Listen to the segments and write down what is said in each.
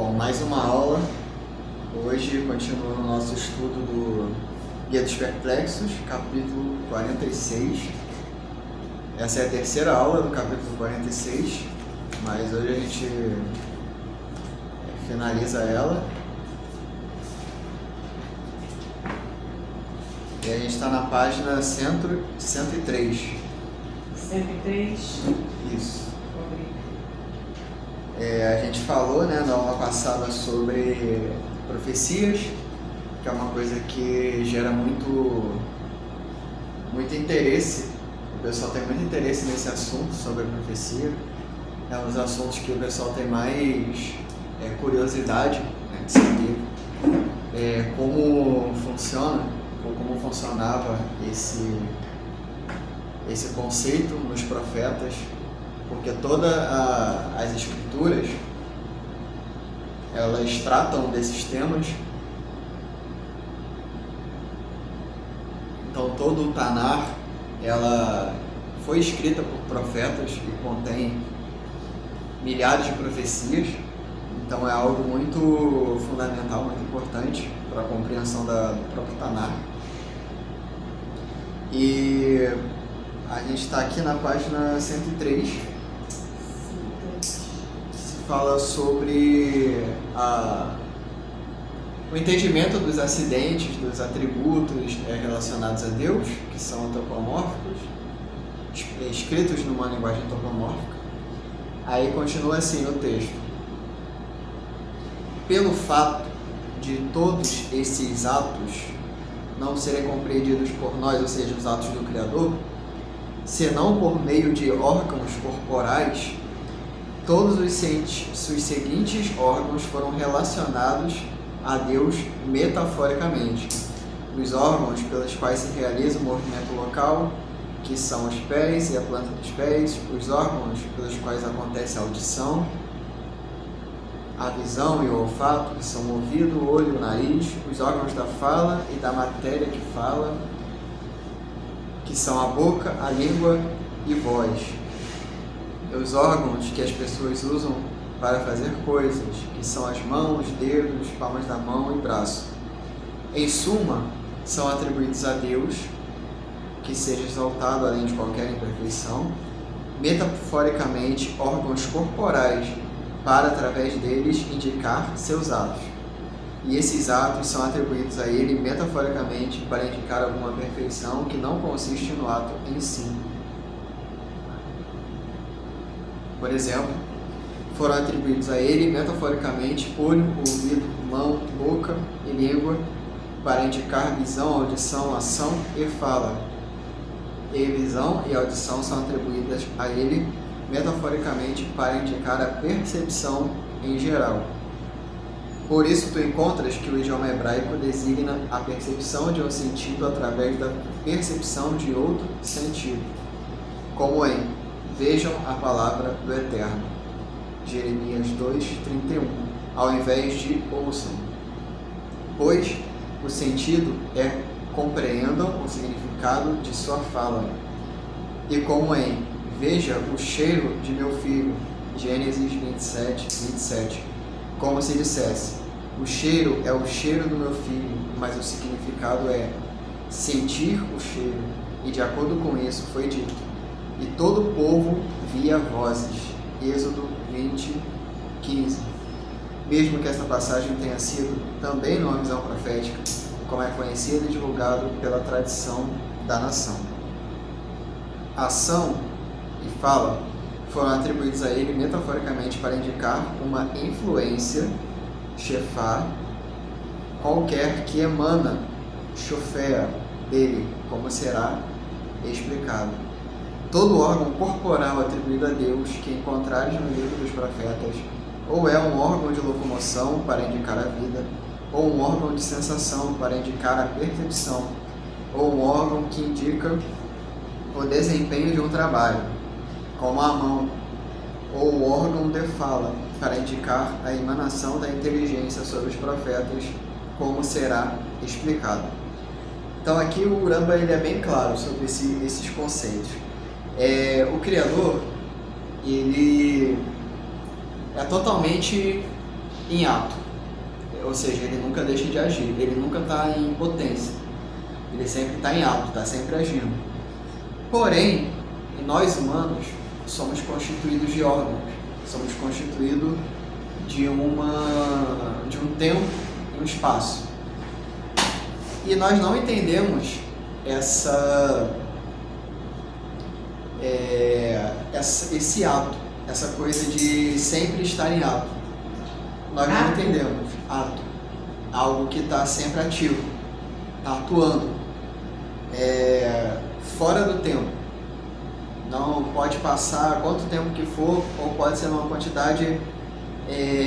Bom, mais uma aula. Hoje continuando o nosso estudo do Guia dos Perplexos, capítulo 46. Essa é a terceira aula do capítulo 46, mas hoje a gente finaliza ela. E a gente está na página 103. 103? Isso. A gente falou, na aula passada sobre profecias, que é uma coisa que gera muito interesse. O pessoal tem muito interesse nesse assunto sobre a profecia. É um dos assuntos que o pessoal tem mais curiosidade, de saber como funciona, ou como funcionava esse conceito nos profetas, porque todas as escrituras, elas tratam desses temas. Então todo o Tanar, ela foi escrita por profetas e contém milhares de profecias. Então é algo muito fundamental, muito importante para a compreensão do próprio Tanar. E a gente está aqui na página 103, que se fala sobre o entendimento dos acidentes, dos atributos relacionados a Deus, que são antropomórficos, escritos numa linguagem antropomórfica. Aí continua assim no texto: pelo fato de todos esses atos não serem compreendidos por nós, ou seja, os atos do Criador, senão por meio de órgãos corporais, todos os seguintes órgãos foram relacionados a Deus metaforicamente. Os órgãos pelos quais se realiza o movimento local, que são os pés e a planta dos pés, os órgãos pelos quais acontece a audição, a visão e o olfato, que são o ouvido, o olho e o nariz, os órgãos da fala e da matéria que fala, que são a boca, a língua e voz. E os órgãos que as pessoas usam para fazer coisas, que são as mãos, dedos, palmas da mão e braço. Em suma, são atribuídos a Deus, que seja exaltado além de qualquer imperfeição, metaforicamente órgãos corporais, para através deles indicar seus atos. E esses atos são atribuídos a ele metaforicamente para indicar alguma perfeição que não consiste no ato em si. Por exemplo, foram atribuídos a ele metaforicamente olho, ouvido, mão, boca e língua para indicar visão, audição, ação e fala. E visão e audição são atribuídas a ele metaforicamente para indicar a percepção em geral. Por isso tu encontras que o idioma hebraico designa a percepção de um sentido através da percepção de outro sentido, como em vejam a palavra do Eterno, Jeremias 2:31, ao invés de ouçam. Pois o sentido é compreendam o significado de sua fala. E como em veja o cheiro de meu filho, Gênesis 27:27, como se dissesse, o cheiro é o cheiro do meu filho, mas o significado é sentir o cheiro, e de acordo com isso foi dito, e todo o povo via vozes, Êxodo 20:15. Mesmo que esta passagem tenha sido também numa visão profética, como é conhecido e divulgado pela tradição da nação. Ação e fala foram atribuídos a ele metaforicamente para indicar uma influência, shefá, qualquer que emana, shofea, dele, como será explicado. Todo órgão corporal atribuído a Deus que encontrares no livro dos profetas, ou é um órgão de locomoção para indicar a vida, ou um órgão de sensação para indicar a percepção, ou um órgão que indica o desempenho de um trabalho, como a mão, ou o órgão de fala, para indicar a emanação da inteligência sobre os profetas, como será explicado. Então aqui o Ramba ele é bem claro sobre esses conceitos. O Criador, ele é totalmente em ato, ou seja, ele nunca deixa de agir, ele nunca está em potência, ele sempre está em ato, está sempre agindo. Porém, nós humanos somos constituídos de órgãos, somos constituídos de um tempo e um espaço. E nós não entendemos esse ato, essa coisa de sempre estar em ato. Nós não entendemos ato, algo que está sempre ativo, está atuando, fora do tempo. Não pode passar quanto tempo que for, ou pode ser uma quantidade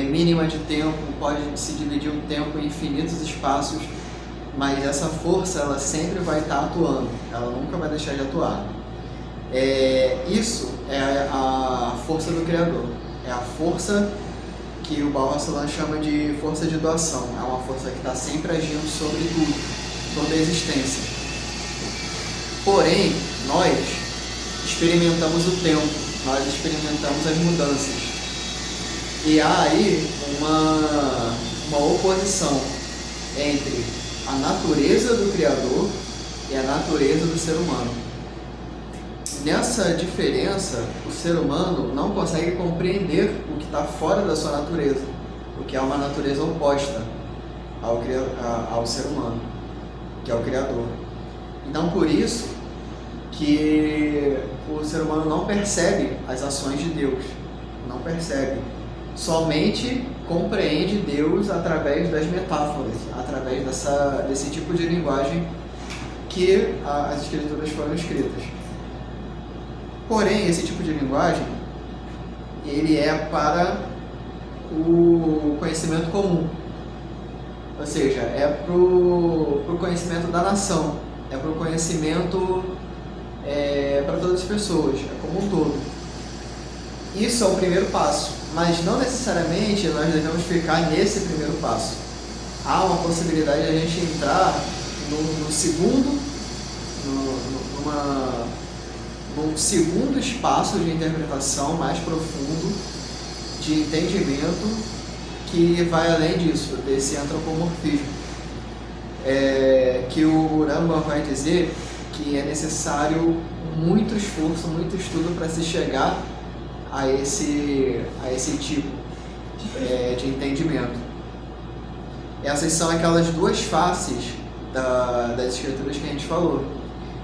mínima de tempo, pode se dividir um tempo em infinitos espaços, mas essa força ela sempre vai estar atuando, ela nunca vai deixar de atuar. Isso é a força do Criador, é a força que o Baal HaSulam chama de força de doação, é uma força que está sempre agindo sobre tudo, toda a existência. Porém, nós experimentamos o tempo, nós experimentamos as mudanças. E há aí uma oposição entre a natureza do Criador e a natureza do ser humano. Nessa diferença, o ser humano não consegue compreender o que está fora da sua natureza, o que é uma natureza oposta ao ser humano, que é o Criador. Então, por isso que o ser humano não percebe as ações de Deus, não percebe. Somente compreende Deus através das metáforas, através desse tipo de linguagem que as Escrituras foram escritas. Porém, esse tipo de linguagem, ele é para o conhecimento comum, ou seja, é para o conhecimento da nação, é para o conhecimento para todas as pessoas, é como um todo. Isso é o primeiro passo, mas não necessariamente nós devemos ficar nesse primeiro passo. Há uma possibilidade de a gente entrar num segundo espaço de interpretação mais profundo, de entendimento, que vai além disso, desse antropomorfismo. Que o Rambam vai dizer que é necessário muito esforço, muito estudo para se chegar a esse tipo de entendimento. Essas são aquelas duas faces das escrituras que a gente falou.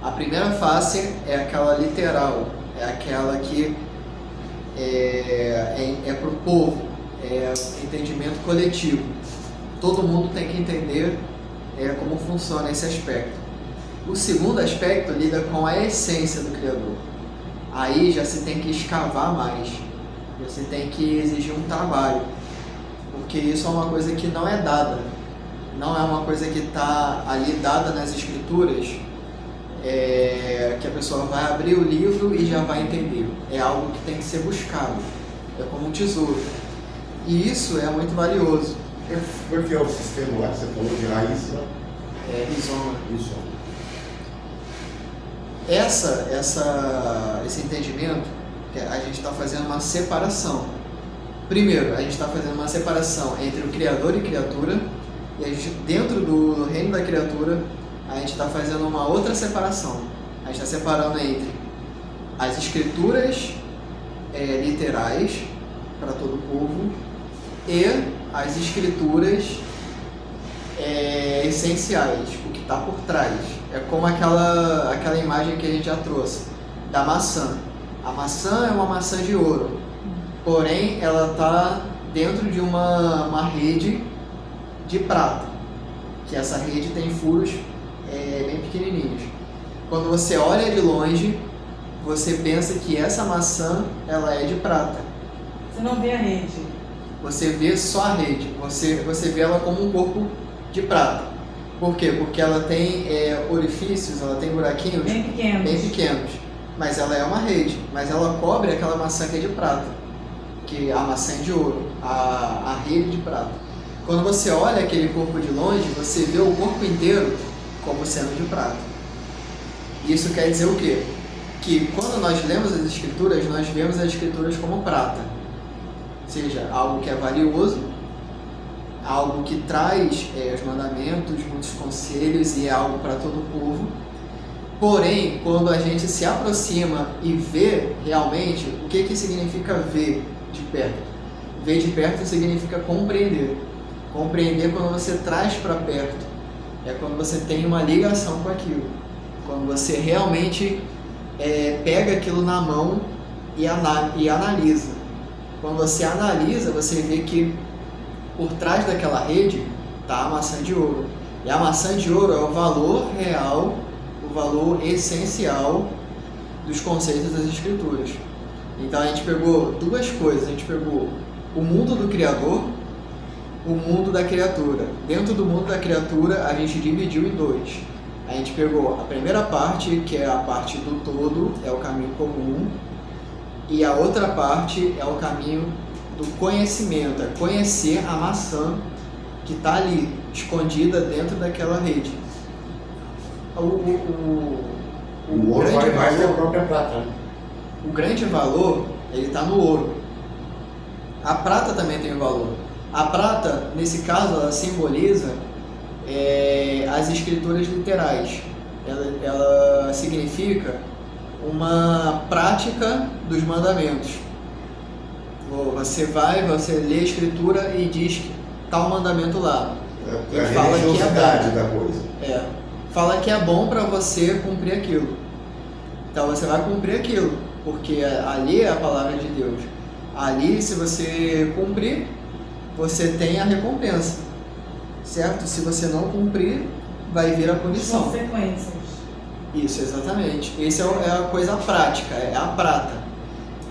A primeira face é aquela literal, é aquela que é para o povo, é entendimento coletivo. Todo mundo tem que entender como funciona esse aspecto. O segundo aspecto lida com a essência do Criador. Aí já se tem que escavar mais, você tem que exigir um trabalho, porque isso é uma coisa que não é dada, não é uma coisa que está ali dada nas Escrituras, que a pessoa vai abrir o livro e já vai entender. É algo que tem que ser buscado, é como um tesouro, e isso é muito valioso. Porque é o sistema lá que você falou de raiz, né? Rizoma. Esse entendimento, que a gente está fazendo uma separação. Primeiro, a gente está fazendo uma separação entre o Criador e criatura, e a gente, dentro do reino da criatura, a gente está fazendo uma outra separação. A gente está separando entre as escrituras literais para todo o povo e as escrituras essenciais, o que está por trás. É como aquela imagem que a gente já trouxe da maçã. A maçã é uma maçã de ouro, porém ela está dentro de uma rede de prata, que essa rede tem furos bem pequenininhos. Quando você olha de longe, você pensa que essa maçã ela é de prata. Você não vê a rede. Você vê só a rede, você vê ela como um corpo de prata. Por quê? Porque ela tem orifícios, ela tem buraquinhos bem pequenos, mas ela é uma rede, mas ela cobre aquela maçã que é de prata, que a maçã é de ouro, a rede de prata. Quando você olha aquele corpo de longe, você vê o corpo inteiro como sendo de prata. Isso quer dizer o quê? Que quando nós lemos as Escrituras, nós vemos as Escrituras como prata, ou seja, algo que é valioso, algo que traz os mandamentos, muitos conselhos e é algo para todo o povo. Porém, quando a gente se aproxima e vê realmente, o que significa ver de perto? Ver de perto significa compreender. Compreender quando você traz para perto. É quando você tem uma ligação com aquilo. Quando você realmente pega aquilo na mão e analisa. Quando você analisa, você vê que por trás daquela rede está a maçã de ouro. E a maçã de ouro é o valor real, o valor essencial dos conceitos das Escrituras. Então a gente pegou duas coisas. A gente pegou o mundo do Criador, o mundo da criatura. Dentro do mundo da criatura, a gente dividiu em dois. A gente pegou a primeira parte, que é a parte do todo, é o caminho comum, e a outra parte é o caminho do conhecimento, é conhecer a maçã que está ali, escondida dentro daquela rede. O ouro grande vale mais que a valor, própria prata, né? o grande valor, ele está no ouro. A prata também tem um valor. A prata, nesse caso, ela simboliza as escrituras literais. Ela significa uma prática dos mandamentos. Você lê a escritura e diz tal mandamento lá. É a fala que é religiosidade bom. da coisa. Fala que é bom para você cumprir aquilo. Então você vai cumprir aquilo, porque ali é a palavra de Deus. Ali, se você cumprir, você tem a recompensa, certo? Se você não cumprir, vai vir a punição. Consequências. Isso, exatamente. Essa é a coisa prática, é a prata.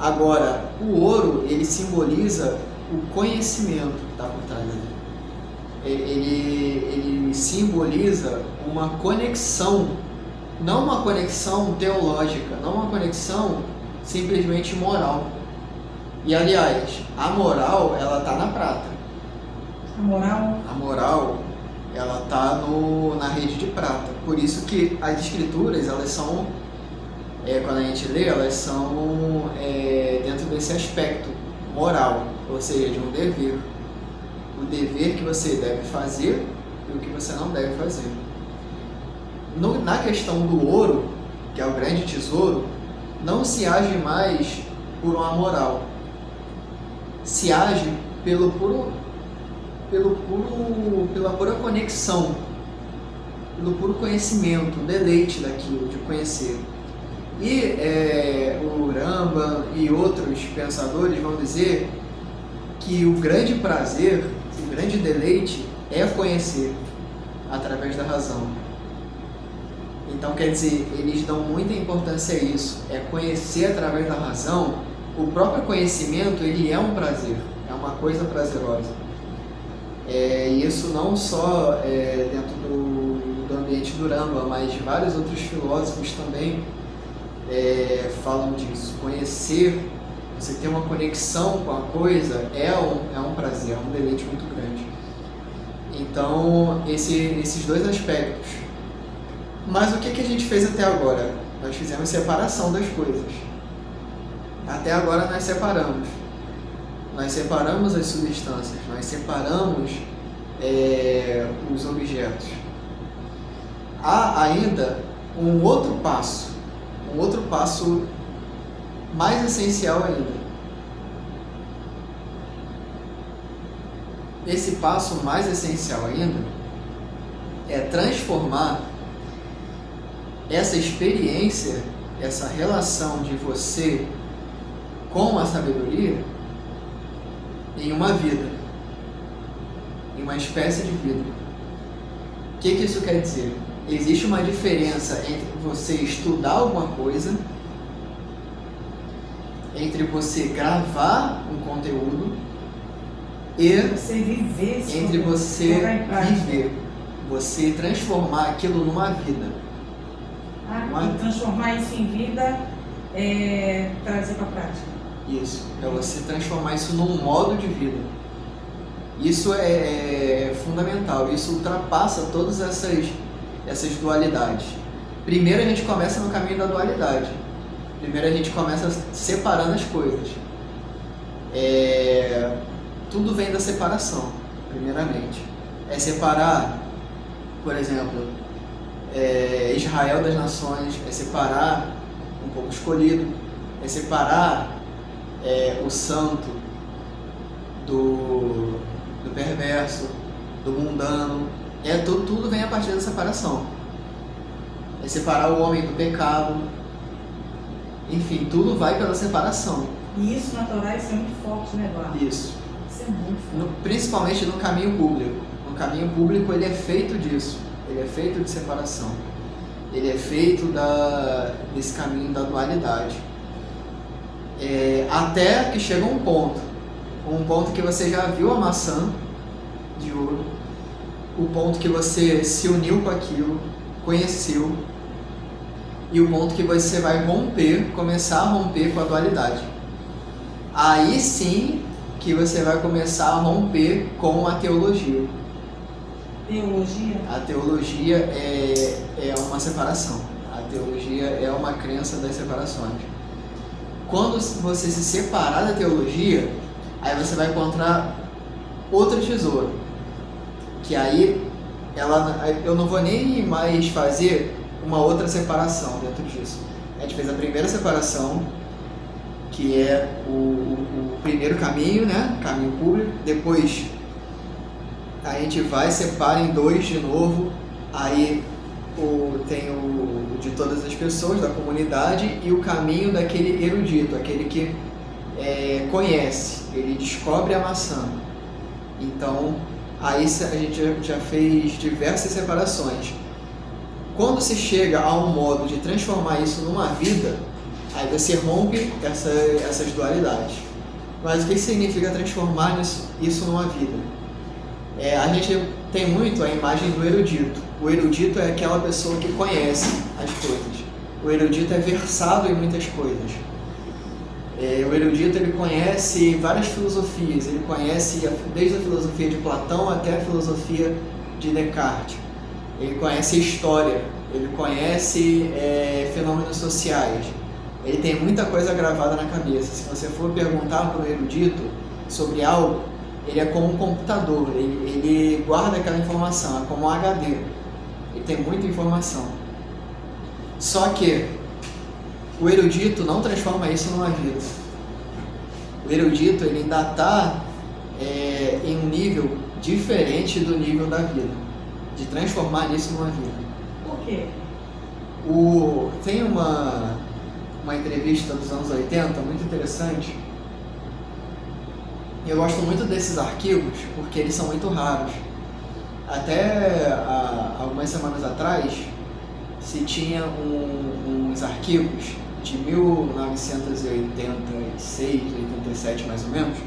Agora, o ouro, ele simboliza o conhecimento que está por trás dele. Ele simboliza uma conexão, não uma conexão teológica, não uma conexão simplesmente moral. E, aliás, a moral, ela está na prata. A moral, ela está na rede de prata. Por isso que as escrituras, elas são, quando a gente lê, elas são dentro desse aspecto moral, ou seja, de um dever. O dever que você deve fazer e o que você não deve fazer. Na questão do ouro, que é o grande tesouro, não se age mais por uma moral. Se age pela pura conexão, pelo puro conhecimento, o deleite daquilo, de conhecer. E o Rambam e outros pensadores vão dizer que o grande prazer, o grande deleite é conhecer através da razão. Então, quer dizer, eles dão muita importância a isso, é conhecer através da razão. O próprio conhecimento, ele é um prazer, é uma coisa prazerosa. E isso não só dentro do ambiente do Rambam, mas vários outros filósofos também falam disso. Conhecer, você ter uma conexão com a coisa, é um prazer, é um deleite muito grande. Então, esses dois aspectos. Mas o que a gente fez até agora? Nós fizemos separação das coisas. Até agora nós separamos. Nós separamos as substâncias, nós separamos os objetos. Há ainda um outro passo mais essencial ainda. Esse passo mais essencial ainda é transformar essa experiência, essa relação de você com a sabedoria em uma vida, em uma espécie de vida. O que isso quer dizer? Existe uma diferença entre você estudar alguma coisa, entre você gravar um conteúdo e você viver, entre você viver, você transformar aquilo numa vida. E transformar isso em vida, trazer para a prática. Isso, é você transformar isso num modo de vida. Isso é fundamental, isso ultrapassa todas essas dualidades. Primeiro a gente começa no caminho da dualidade. Primeiro a gente começa separando as coisas. Tudo vem da separação. primeiramente. É separar, por exemplo, Israel das nações, é separar um povo escolhido, é separar o santo do perverso, do mundano. Tudo vem a partir da separação. É separar o homem do pecado. Enfim, tudo vai pela separação. E isso na Torá, isso é muito forte, né, Eduardo? Isso. Isso é muito forte. Principalmente no caminho público. No caminho público ele é feito disso. Ele é feito de separação. Ele é feito desse caminho da dualidade. Até que chega um ponto que você já viu a maçã de ouro, o ponto que você se uniu com aquilo, conheceu, e o ponto que você vai começar a romper com a dualidade. Aí sim que você vai começar a romper com a teologia. Teologia? A teologia é uma separação. A teologia é uma crença das separações. Quando você se separar da teologia, aí você vai encontrar outro tesouro. Que aí eu não vou nem mais fazer uma outra separação dentro disso. A gente fez a primeira separação, que é o primeiro caminho, né? Caminho público. Depois a gente separa em dois de novo. Aí tem o de todas as pessoas, da comunidade, e o caminho daquele erudito, aquele que conhece, ele descobre a maçã. Então, aí a gente já fez diversas separações. Quando se chega a um modo de transformar isso numa vida, aí você rompe essas dualidades. Mas o que significa transformar isso numa vida? A gente tem muito a imagem do erudito. O erudito é aquela pessoa que conhece as coisas. O erudito é versado em muitas coisas. O erudito ele conhece várias filosofias. Ele conhece desde a filosofia de Platão até a filosofia de Descartes. Ele conhece história. Ele conhece fenômenos sociais. Ele tem muita coisa gravada na cabeça. Se você for perguntar para o erudito sobre algo, ele é como um computador, ele guarda aquela informação, é como um HD. Ele tem muita informação. Só que o erudito não transforma isso numa vida. O erudito ele ainda está em um nível diferente do nível da vida, de transformar isso numa vida. Por quê? Tem uma entrevista dos anos 80 muito interessante. Eu gosto muito desses arquivos porque eles são muito raros. Até algumas semanas atrás se tinha uns arquivos de 1986, 87 mais ou menos,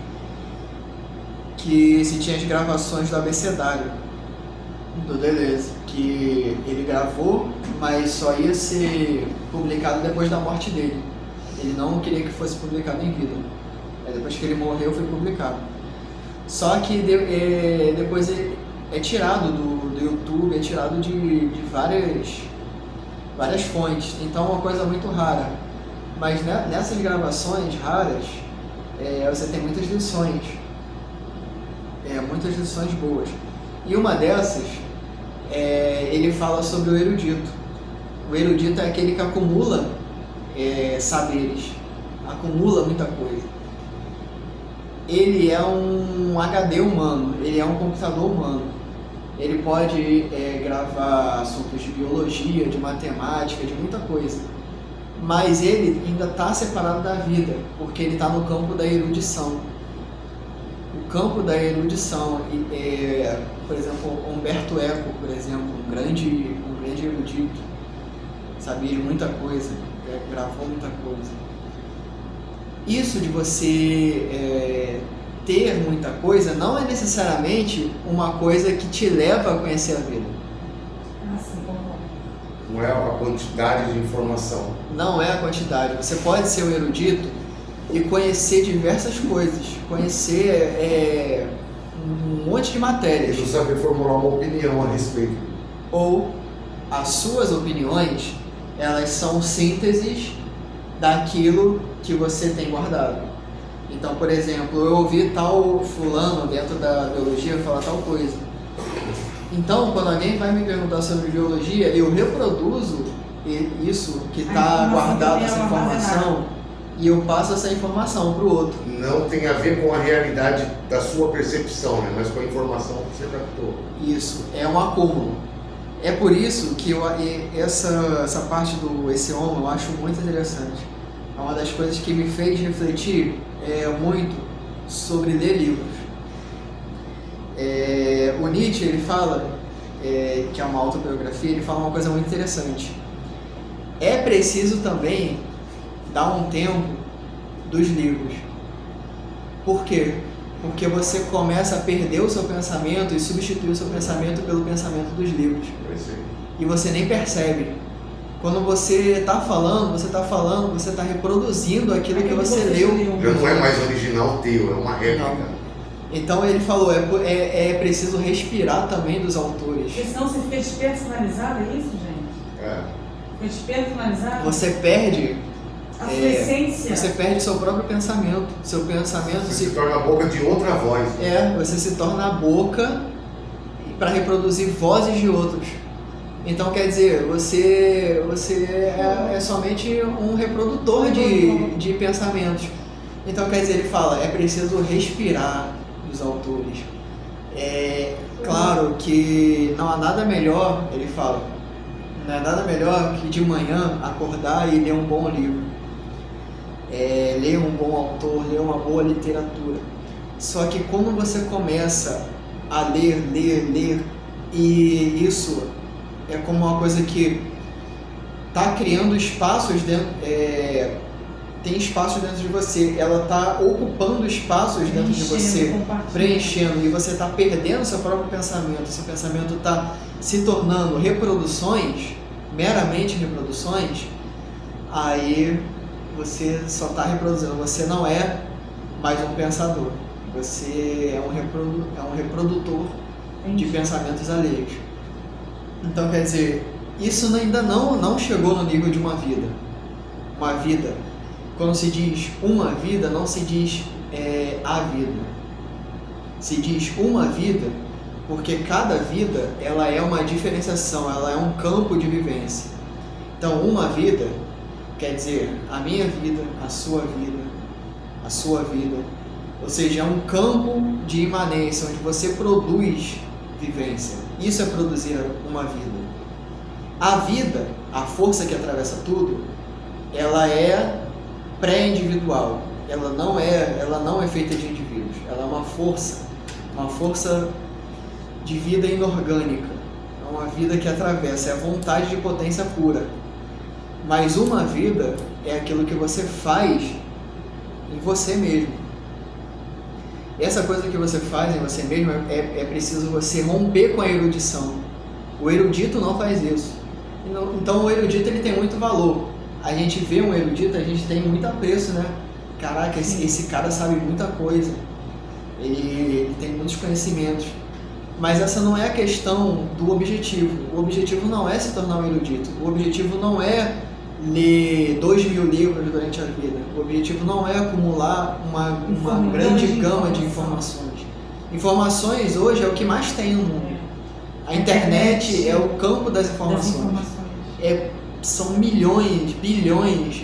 que se tinha as gravações do abecedário do Deleuze, que ele gravou, mas só ia ser publicado depois da morte dele. Ele não queria que fosse publicado em vida. Depois que ele morreu, foi publicado. Só que depois é tirado do YouTube, é tirado de várias fontes. Então é uma coisa muito rara. Mas nessas gravações raras, você tem muitas lições. Muitas lições boas. E uma dessas, ele fala sobre o erudito. O erudito é aquele que acumula saberes, acumula muita coisa. Ele é um HD humano, ele é um computador humano. Ele pode gravar assuntos de biologia, de matemática, de muita coisa. Mas ele ainda está separado da vida, porque ele está no campo da erudição. O campo da erudição, por exemplo, Humberto Eco, por exemplo, um grande erudito, sabia de muita coisa, gravou muita coisa. Isso de você ter muita coisa não é necessariamente uma coisa que te leva a conhecer a vida. Não é a quantidade de informação. Não é a quantidade. Você pode ser um erudito e conhecer diversas coisas, conhecer um monte de matérias. E não saber formular uma opinião a respeito. Ou as suas opiniões, elas são sínteses daquilo que você tem guardado. Então, por exemplo, eu ouvi tal fulano dentro da biologia falar tal coisa. Então, quando alguém vai me perguntar sobre biologia, eu reproduzo isso que está guardado, essa informação, e eu passo essa informação para o outro. Não tem a ver com a realidade da sua percepção, né? Mas com a informação que você captou. Isso, é um acúmulo. É por isso que essa parte do esse homo eu acho muito interessante. É uma das coisas que me fez refletir muito sobre ler livros. O Nietzsche, ele fala, que é uma autobiografia, ele fala uma coisa muito interessante. É preciso também dar um tempo dos livros. Por quê? Porque você começa a perder o seu pensamento e substituir o seu pensamento pelo pensamento dos livros. E você nem percebe. Quando você está falando, você está reproduzindo aquilo que você leu. Já não é mais original teu, é uma réplica. Não. Então ele falou, é preciso respirar também dos autores. Porque senão você fica despersonalizado, é isso, gente? Fica despersonalizado. Você perde a sua essência. Você perde seu próprio pensamento. Seu pensamento se torna a boca de outra voz. Você se torna a boca para reproduzir vozes de outros. Então, quer dizer, você é somente um reprodutor de pensamentos. Então, quer dizer, ele fala, é preciso respirar dos autores. Claro que não há nada melhor, ele fala, não é nada melhor que de manhã acordar e ler um bom livro. Ler um bom autor, ler uma boa literatura. Só que quando você começa a ler, e isso é como uma coisa que está criando espaços dentro, tem espaços dentro de você, ela está ocupando espaços dentro de você, preenchendo, e você está perdendo seu próprio pensamento, seu pensamento está se tornando reproduções, meramente reproduções, aí você só está reproduzindo, você não é mais um pensador, você é um reprodutor de pensamentos alheios. Então, quer dizer, isso ainda não chegou no nível de uma vida. Uma vida, quando se diz uma vida, não se diz a vida. Se diz uma vida porque cada vida ela é uma diferenciação, ela é um campo de vivência. Então, uma vida quer dizer a minha vida, a sua vida, ou seja, é um campo de imanência onde você produz vivência. Isso é produzir uma vida. A vida, a força que atravessa tudo, ela é pré-individual. Ela não é feita de indivíduos. Ela é uma força de vida inorgânica. É uma vida que atravessa, é a vontade de potência pura. Mas uma vida é aquilo que você faz em você mesmo. Essa coisa que você faz em você mesmo é preciso você romper com a erudição. O erudito não faz isso. Então o erudito ele tem muito valor. A gente vê um erudito, a gente tem muito apreço, né? Caraca, esse cara sabe muita coisa. Ele tem muitos conhecimentos. Mas essa não é a questão do objetivo. O objetivo não é se tornar um erudito. O objetivo não é ler 2.000 livros durante a vida. O objetivo não é acumular uma grande gama de informações. Informações hoje é o que mais tem no mundo. A internet é o campo das informações. São milhões, bilhões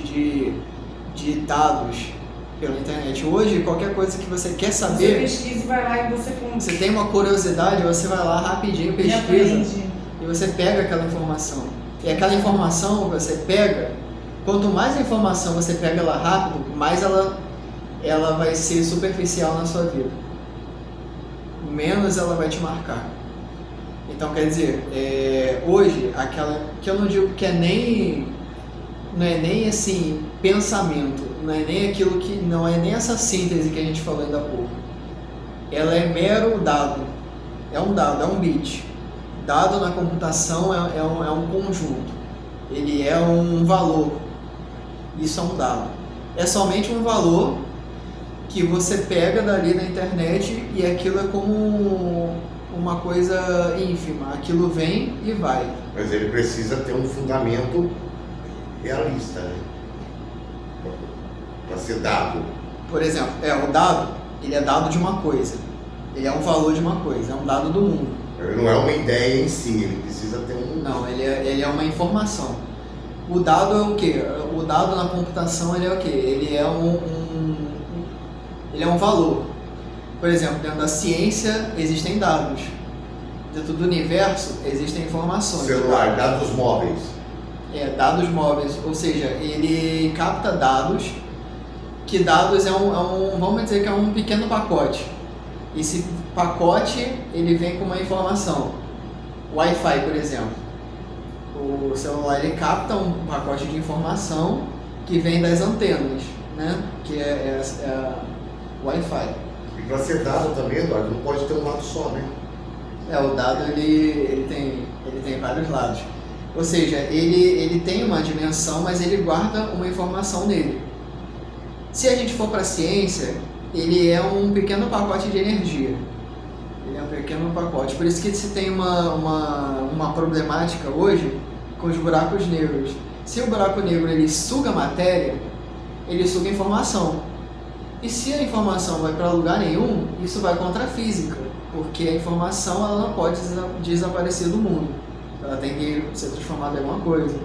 de dados pela internet. Hoje, qualquer coisa que você quer saber, você pesquisa e vai lá e você tem uma curiosidade, você vai lá rapidinho, pesquisa e você pega aquela informação. E aquela informação que você pega, quanto mais informação você pega ela rápido, mais ela vai ser superficial na sua vida. Menos ela vai te marcar. Então, quer dizer, hoje, aquela que eu não digo que não é nem assim, pensamento, não é nem aquilo que, não é nem essa síntese que a gente falou ainda há pouco. Ela é mero dado. É um dado, é um bit. Dado na computação é um conjunto. Ele é um valor. Isso é um dado. É somente um valor que você pega dali na internet e aquilo é como uma coisa ínfima. Aquilo vem e vai. Mas ele precisa ter um fundamento realista, né? Para ser dado. Por exemplo, o dado, ele é dado de uma coisa. Ele é um valor de uma coisa, é um dado do mundo. Ele não é uma ideia em si, ele precisa ter um... Não, ele é uma informação. O dado é o quê? O dado na computação, ele é o quê? Ele é ele é um valor. Por exemplo, dentro da ciência existem dados. Dentro do universo existem informações. Celular, dados móveis. Dados móveis, ou seja, ele capta dados, que dados vamos dizer que é um pequeno pacote. Esse pacote, ele vem com uma informação. Wi-Fi, por exemplo. O celular, ele capta um pacote de informação que vem das antenas, né? Que é Wi-Fi. E para ser dado também, Eduardo, não pode ter um lado só, né? O dado, ele tem vários lados. Ou seja, ele tem uma dimensão, mas ele guarda uma informação nele. Se a gente for para a ciência, ele é um pequeno pacote de energia. Ele é um pequeno pacote. Por isso que se tem uma problemática hoje com os buracos negros. Se o buraco negro ele suga matéria, ele suga informação. E se a informação vai para lugar nenhum, isso vai contra a física, porque a informação ela não pode desaparecer do mundo. Ela tem que ser transformada em alguma coisa.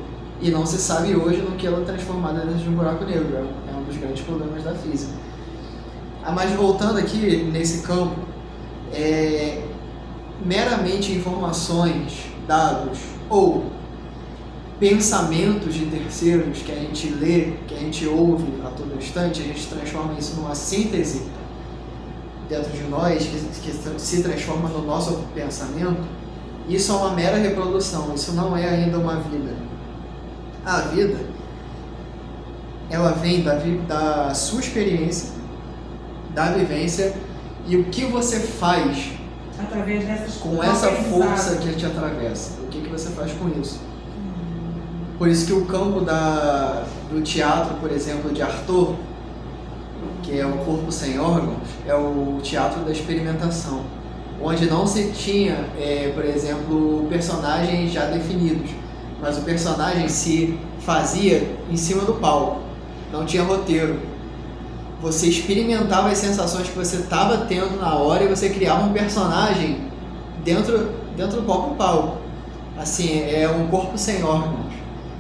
E não se sabe hoje no que ela é transformada dentro de um buraco negro. É um dos grandes problemas da física. Mas voltando aqui nesse campo, meramente informações, dados ou pensamentos de terceiros que a gente lê, que a gente ouve a todo instante, a gente transforma isso numa síntese dentro de nós, que se transforma no nosso pensamento. Isso é uma mera reprodução, isso não é ainda uma vida. A vida, ela vem da sua experiência, da vivência, e o que você faz através dessas com essa força que te atravessa. O que você faz com isso? Por isso que o campo do teatro, por exemplo, de Arthur, que é o corpo sem órgãos, é o teatro da experimentação, onde não se tinha, por exemplo, personagens já definidos, mas o personagem se fazia em cima do palco, não tinha roteiro. Você experimentava as sensações que você estava tendo na hora e você criava um personagem dentro do próprio palco. Assim, é um corpo sem órgãos.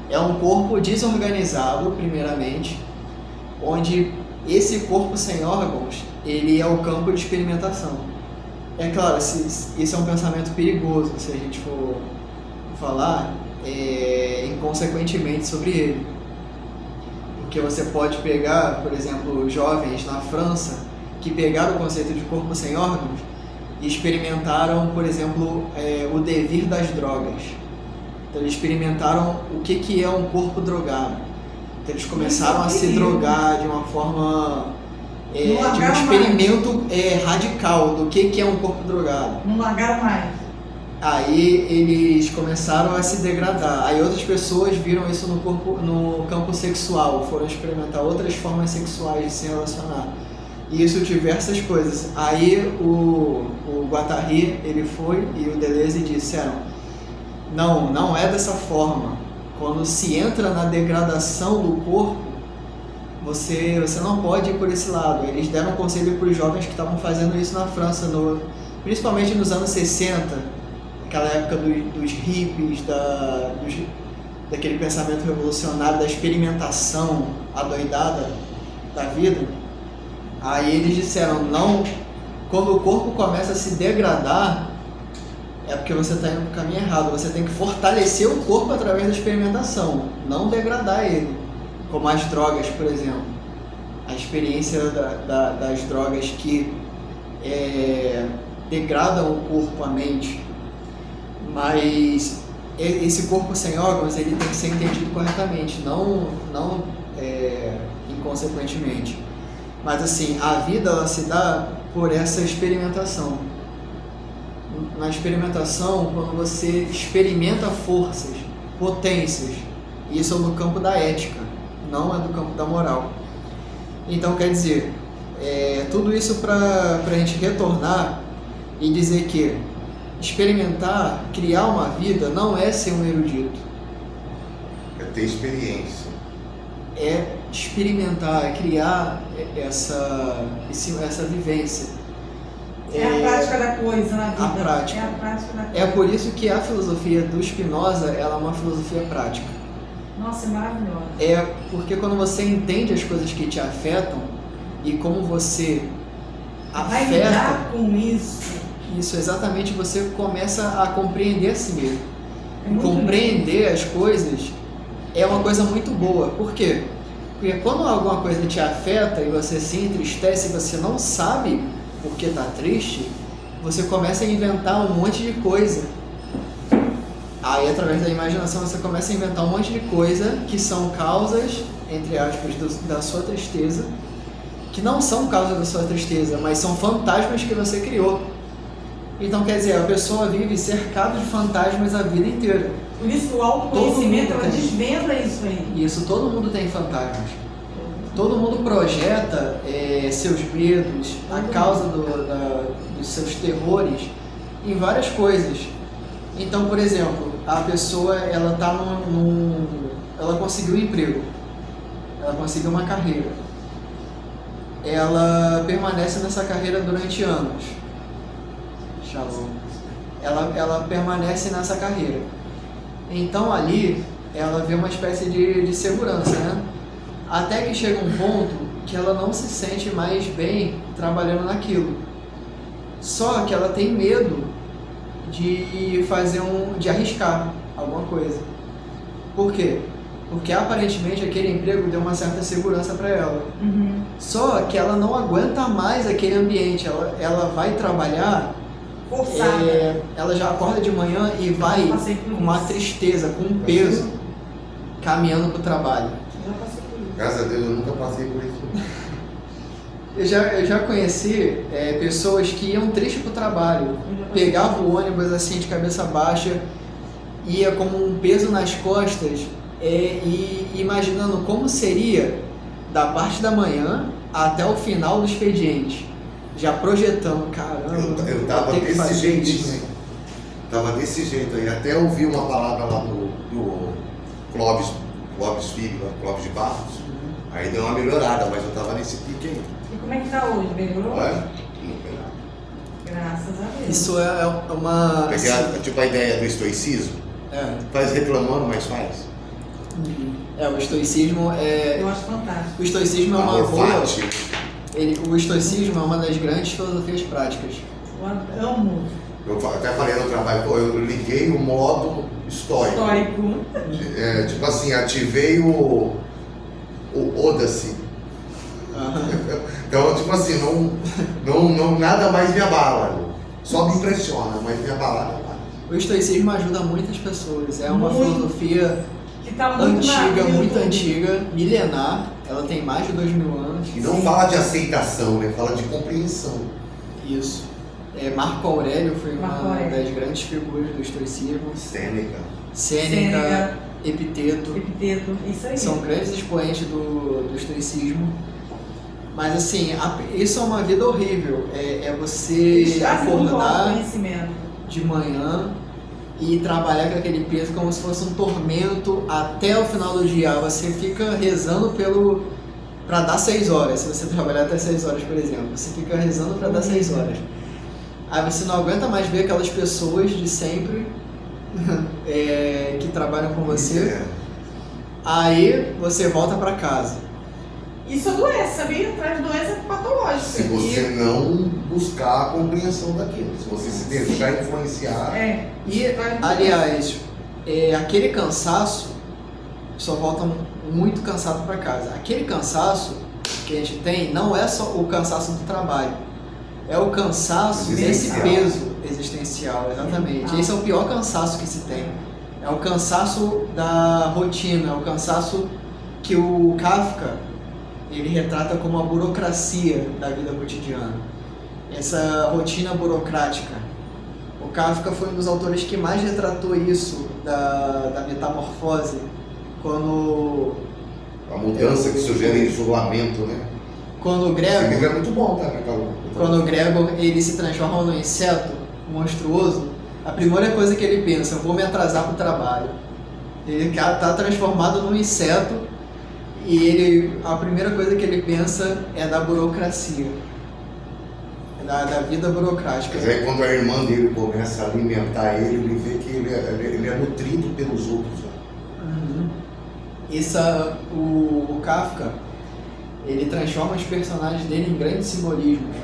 É um corpo desorganizado, primeiramente, onde esse corpo sem órgãos, ele é o campo de experimentação. É claro, esse é um pensamento perigoso, se a gente for falar inconsequentemente sobre ele. Porque você pode pegar, por exemplo, jovens na França que pegaram o conceito de corpo sem órgãos e experimentaram, por exemplo, o devir das drogas. Então, eles experimentaram o que é um corpo drogado. Então, eles começaram a se drogar de uma forma, de um experimento radical do que é um corpo drogado. Não largaram mais. Aí eles começaram a se degradar. Aí outras pessoas viram isso no campo sexual, foram experimentar outras formas sexuais de se relacionar. E isso diversas coisas. Aí o Guattari, ele foi, e o Deleuze disseram: não é dessa forma. Quando se entra na degradação do corpo, você não pode ir por esse lado. Eles deram um conselho para os jovens que estavam fazendo isso na França, principalmente nos anos 60, aquela época dos hippies, daquele pensamento revolucionário, da experimentação adoidada da vida. Aí eles disseram: não, quando o corpo começa a se degradar, é porque você está indo no caminho errado. Você tem que fortalecer o corpo através da experimentação, não degradar ele, como as drogas, por exemplo. A experiência das drogas que degradam o corpo, a mente. Mas esse corpo sem órgãos, ele tem que ser entendido corretamente, não inconsequentemente. Mas assim, a vida ela se dá por essa experimentação. Na experimentação, quando você experimenta forças, potências, isso é no campo da ética, não é do campo da moral. Então, quer dizer, tudo isso para a gente retornar e dizer que experimentar, criar uma vida, não é ser um erudito. É ter experiência. É experimentar, criar essa vivência. É a prática da coisa na vida. A prática. É a prática da coisa. É por isso que a filosofia do Spinoza, ela é uma filosofia prática. Nossa, é maravilhosa. É porque quando você entende as coisas que te afetam e como você Vai afeta, lidar com isso. isso exatamente, você começa a compreender a si mesmo. É muito Compreender as coisas é uma coisa muito boa. Por quê? Porque quando alguma coisa te afeta e você se entristece e você não sabe por que está triste, você começa a inventar um monte de coisa. Aí, através da imaginação, você começa a inventar um monte de coisa que são causas, entre aspas, da sua tristeza, que não são causa da sua tristeza, mas são fantasmas que você criou. Então, quer dizer, a pessoa vive cercada de fantasmas a vida inteira. Por isso que o autoconhecimento, ela tem. desvenda isso aí. E isso, todo mundo tem fantasmas. Todo mundo projeta seus medos, a causa dos seus terrores em várias coisas. Então, por exemplo, a pessoa, ela tá ela conseguiu um emprego, ela conseguiu uma carreira, ela permanece nessa carreira durante anos. Shalom. Ela permanece nessa carreira. Então ali ela vê uma espécie de segurança, né? Até que chega um ponto que ela não se sente mais bem trabalhando naquilo. Só que ela tem medo de arriscar alguma coisa. Por quê? Porque aparentemente aquele emprego deu uma certa segurança para ela. Uhum. Só que ela não aguenta mais aquele ambiente. Ela vai trabalhar, Forçada. ela já acorda de manhã e vai Passei por com uma isso. tristeza, com um peso, caminhando para o trabalho. Já passei por isso. Graças a Deus eu nunca passei por isso. Eu já conheci pessoas que iam tristes para o trabalho, pegavam o ônibus assim de cabeça baixa, ia com um peso nas costas e imaginando como seria da parte da manhã até o final do expediente, já projetando, caramba, Eu tava vou ter que desse fazer jeito, isso. né? Tava desse jeito aí. Até ouvi uma palavra lá do Clóvis Filho, Clóvis de Barros. Aí deu uma melhorada, mas eu tava nesse pique aí. E como é que tá hoje? Melhorou? Olha, Graças a Deus. Isso é uma... pegar tipo a ideia do estoicismo, faz reclamando, mas faz. O estoicismo Eu acho fantástico. O estoicismo é uma Amor boa... fati. O estoicismo é uma das grandes filosofias práticas. Eu amo. Eu até falei no trabalho, eu liguei o modo estoico. Histórico. Tipo assim, ativei o Oda-se. Então, tipo assim, não, nada mais me abala. Só me impressiona, mas me abala nada mais. O estoicismo ajuda muitas pessoas. É uma Muito. filosofia Que tá muito antiga, na muito YouTube. antiga, milenar. Ela tem mais de 2000 anos. E não fala de aceitação, né? Fala de compreensão. Isso. Marco Aurélio foi Marco uma Aurélio. das grandes figuras do estoicismo. Sêneca. Sêneca, Epiteto. Epiteto, isso aí. São grandes expoentes do estoicismo. Mas assim, isso é uma vida horrível. Você acordar Conhecimento. de manhã e trabalhar com aquele peso como se fosse um tormento até o final do dia. Você fica rezando para dar 6 horas, se você trabalhar até 6 horas, por exemplo. Você fica rezando para dar 6 horas. Aí você não aguenta mais ver aquelas pessoas de sempre que trabalham com você. Aí você volta para casa. Isso é doença, sabia? Traz doença patológica. Se você não buscar a compreensão daquilo, se você se deixar influenciar. E, aliás, aquele cansaço, só volta muito cansado para casa. Aquele cansaço que a gente tem não é só o cansaço do trabalho, é o cansaço desse peso existencial, exatamente. Esse é o pior cansaço que se tem. É o cansaço da rotina, é o cansaço que o Kafka ele retrata como a burocracia da vida cotidiana. Essa rotina burocrática. O Kafka foi um dos autores que mais retratou isso da metamorfose, quando A mudança que sugere isolamento, né? Quando o Esse livro Grego, é muito bom, tá? quando o Grego ele se transforma num inseto monstruoso, a primeira coisa que ele pensa, eu vou me atrasar para o trabalho. Ele está transformado num inseto E a primeira coisa que ele pensa é da burocracia, da vida burocrática. Mas aí quando a irmã dele começa a alimentar ele vê que ele é nutrido pelos outros. Né? O Kafka, ele transforma os personagens dele em grandes simbolismos.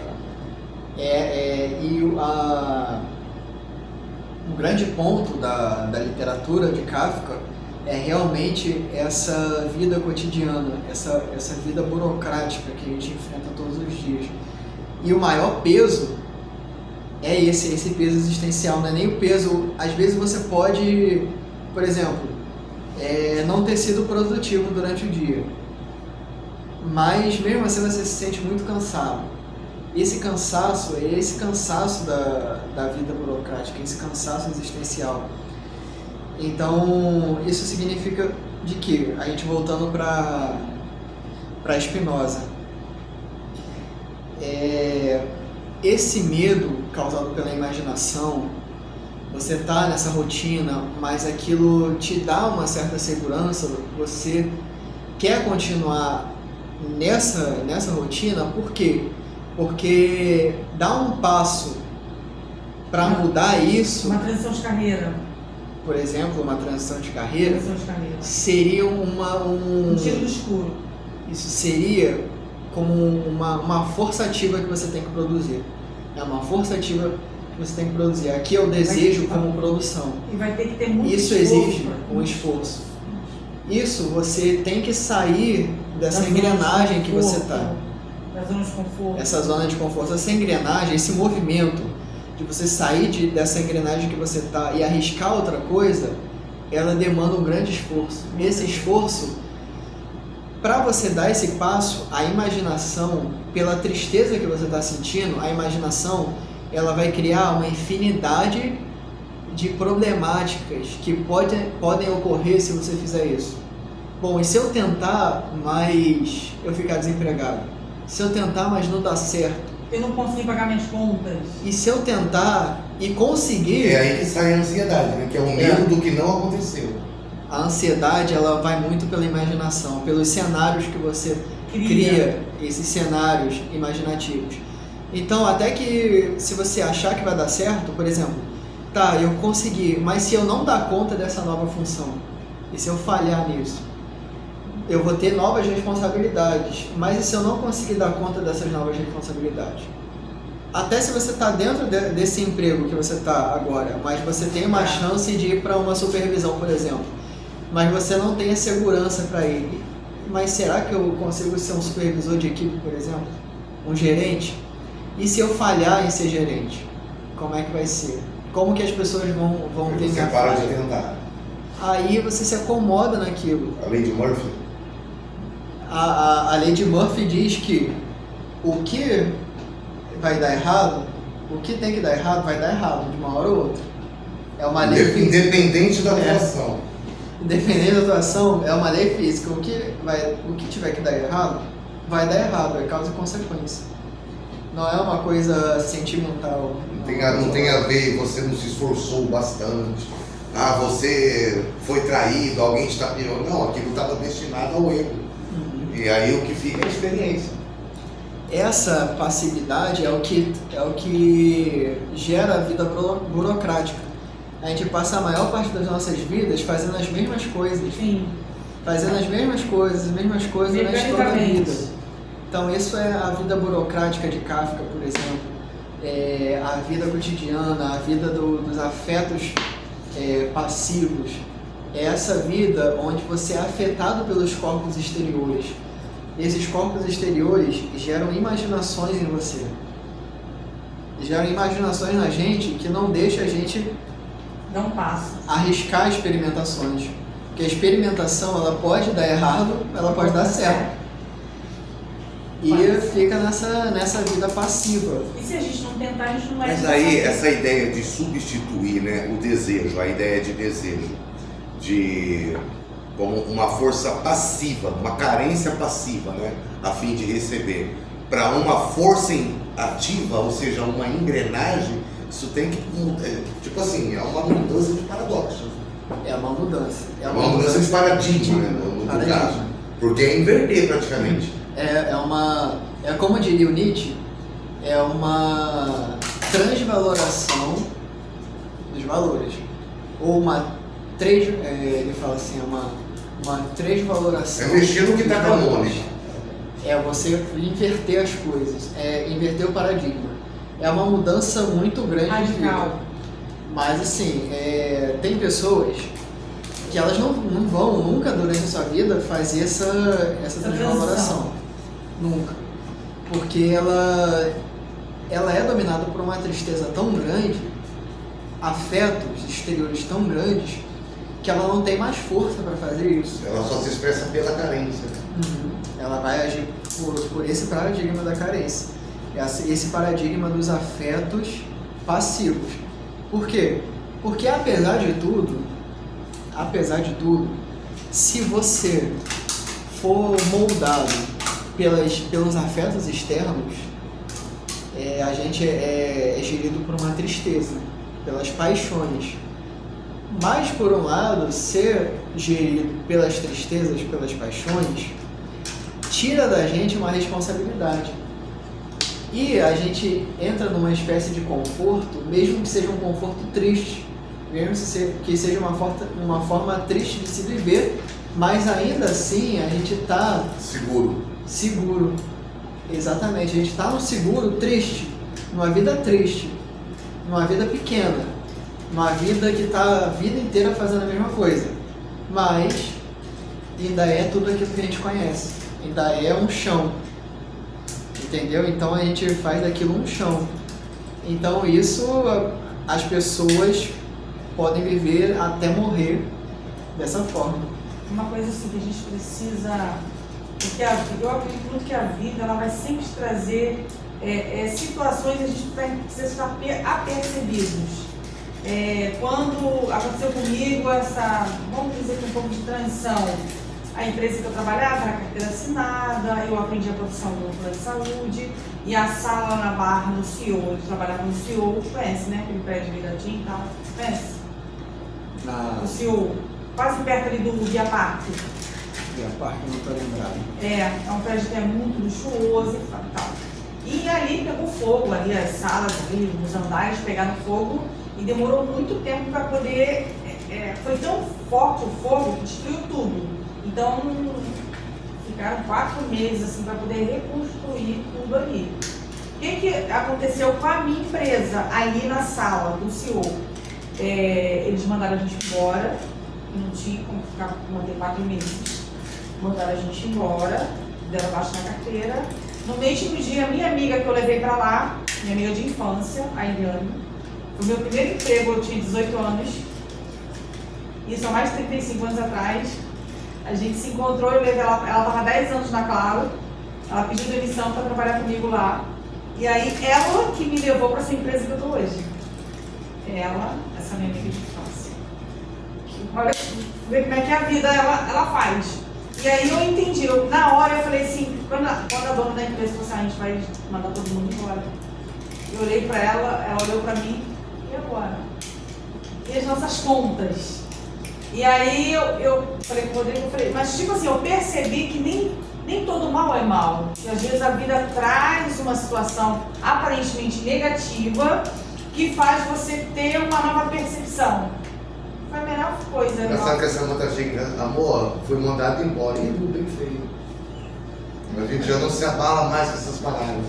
O grande ponto da literatura de Kafka é realmente essa vida cotidiana, essa vida burocrática que a gente enfrenta todos os dias. E o maior peso é esse peso existencial, não é nem o peso. Às vezes você pode, por exemplo, não ter sido produtivo durante o dia, mas mesmo assim você se sente muito cansado. Esse cansaço é esse cansaço da vida burocrática, esse cansaço existencial. Então, isso significa de que, a gente voltando para Spinoza, esse medo causado pela imaginação, você tá nessa rotina, mas aquilo te dá uma certa segurança, você quer continuar nessa rotina, por quê? Porque dar um passo para mudar isso... Uma transição de carreira. Por exemplo, uma transição de carreira, seria um tiro no escuro. Isso seria como uma força ativa que você tem que produzir. É uma força ativa que você tem que produzir. Aqui é o desejo como produção. E vai ter que ter muito esforço. Isso exige um esforço. Isso você tem que sair dessa engrenagem que você está. Da zona de conforto. Essa zona de conforto, essa engrenagem, esse movimento de você sair dessa engrenagem que você está e arriscar outra coisa, ela demanda um grande esforço. Esse esforço, para você dar esse passo, a imaginação, pela tristeza que você está sentindo, a imaginação, ela vai criar uma infinidade de problemáticas que podem ocorrer se você fizer isso. Bom, e se eu tentar, mas eu ficar desempregado? Se eu tentar, mas não dá certo? Eu não consigo pagar minhas contas. E se eu tentar e conseguir... É aí que sai a ansiedade, né? Que é o medo do que não aconteceu. A ansiedade, ela vai muito pela imaginação, pelos cenários que você cria, esses cenários imaginativos. Então, até que se você achar que vai dar certo, por exemplo, tá, eu consegui, mas se eu não dar conta dessa nova função, e se eu falhar nisso, eu vou ter novas responsabilidades, mas e se eu não conseguir dar conta dessas novas responsabilidades? Até se você está dentro desse emprego que você está agora, mas você tem uma chance de ir para uma supervisão, por exemplo, mas você não tem a segurança para ir. Mas será que eu consigo ser um supervisor de equipe, por exemplo? Um gerente? E se eu falhar em ser gerente? Como é que vai ser? Como que as pessoas vão ver minha falha? Você para de tentar. Aí você se acomoda naquilo. A lei de Murphy? A lei de Murphy diz que o que vai dar errado, o que tem que dar errado, vai dar errado de uma hora ou outra. É uma lei física. Independente da atuação. Independente da atuação, é uma lei física. O que tiver que dar errado, vai dar errado, é causa e consequência. Não é uma coisa sentimental. Não tem a ver, você não se esforçou bastante. Ah, você foi traído, alguém te tapeou. Não, aquilo estava destinado ao erro. E aí o que fica é a experiência. Essa passividade é o que gera a vida burocrática. A gente passa a maior parte das nossas vidas fazendo as mesmas coisas. Sim. Fazendo as mesmas coisas durante toda a vida. Então isso é a vida burocrática de Kafka, por exemplo. A vida cotidiana, a vida dos afetos passivos. É essa vida onde você é afetado pelos corpos exteriores. Esses corpos exteriores geram imaginações em você. Geram imaginações na gente que não deixa a gente não passa. Arriscar experimentações. Porque a experimentação, ela pode dar errado, ela pode dar certo. E fica nessa vida passiva. E se a gente não tentar, a gente não vai... Mas aí, essa ideia de substituir, né, o desejo, a ideia de desejo, como uma força passiva, uma carência passiva, né, a fim de receber, para uma força ativa, ou seja, uma engrenagem, isso tem que, tipo assim, é uma mudança de paradoxo. É uma mudança. É uma mudança de paradigma, né, no caso. Porque é inverter praticamente. É como diria o Nietzsche, é uma transvaloração dos valores. Ou ele fala assim, uma transvaloração. É mexer no que dos tá valores. canônico. É você inverter as coisas, inverter o paradigma. É uma mudança muito grande de vida. Radical. Mas assim, tem pessoas que elas não vão nunca durante a sua vida fazer essa transvaloração. Nunca. Porque ela é dominada por uma tristeza tão grande, afetos exteriores tão grandes, que ela não tem mais força para fazer isso. Ela só se expressa pela carência. Ela vai agir por esse paradigma da carência. Esse paradigma dos afetos passivos. Por quê? Porque apesar de tudo, se você for moldado pelos afetos externos, a gente é gerido por uma tristeza, pelas paixões. Mas, por um lado, ser gerido pelas tristezas, pelas paixões, tira da gente uma responsabilidade. E a gente entra numa espécie de conforto, mesmo que seja um conforto triste, mesmo que seja uma forma triste de se viver, mas ainda assim a gente está seguro. Exatamente, a gente está no seguro triste, numa vida triste, numa vida pequena, numa vida que está a vida inteira fazendo a mesma coisa, mas ainda é tudo aquilo que a gente conhece, ainda é um chão. Entendeu? Então a gente faz daquilo um chão. Então isso as pessoas podem viver até morrer dessa forma. Uma coisa assim que a gente precisa, porque eu acredito muito que a vida ela vai sempre trazer situações que a gente precisa estar apercebidos. Quando aconteceu comigo vamos dizer que um pouco de transição, a empresa que eu trabalhava era carteira assinada, eu aprendi a profissão do plano de saúde, e a sala na Barra, no CEO, eu trabalhava no CEO, conhece, né? Aquele prédio Viratim e tal, conhece? O CEO, quase perto ali do Via Parque. Via Parque, não estou lembrado. É um prédio que é muito luxuoso e tal. E ali pegou fogo, ali as salas, ali, os andares pegaram fogo, e demorou muito tempo para poder... foi tão forte o fogo que destruiu tudo. Então, ficaram 4 meses assim, para poder reconstruir tudo ali. O que aconteceu com a minha empresa ali na sala do CEO? Eles mandaram a gente embora, não tinha como ficar, manter 4 meses. Mandaram a gente embora, deram baixo na carteira. No mesmo dia, minha amiga que eu levei para lá, minha amiga de infância, a Iliane, o meu primeiro emprego, eu tinha 18 anos, isso há mais de 35 anos atrás. A gente se encontrou, eu levei ela estava 10 anos na Claro, ela pediu demissão para trabalhar comigo lá. E aí ela que me levou para essa empresa que eu estou hoje. Ela, essa minha amiga de infância. Olha, ver como é que a vida ela faz. E aí eu entendi, na hora eu falei assim, quando a dona da empresa falou assim, a gente vai mandar todo mundo embora. Eu olhei para ela olhou para mim, e agora? E as nossas contas? E aí eu falei com o Rodrigo, mas tipo assim, eu percebi que nem todo mal é mal. E às vezes a vida traz uma situação aparentemente negativa que faz você ter uma nova percepção. Foi a melhor coisa. Engraçado que essa moça chega, amor, foi mandado embora. E tudo bem feio. A gente já não se abala mais com essas palavras.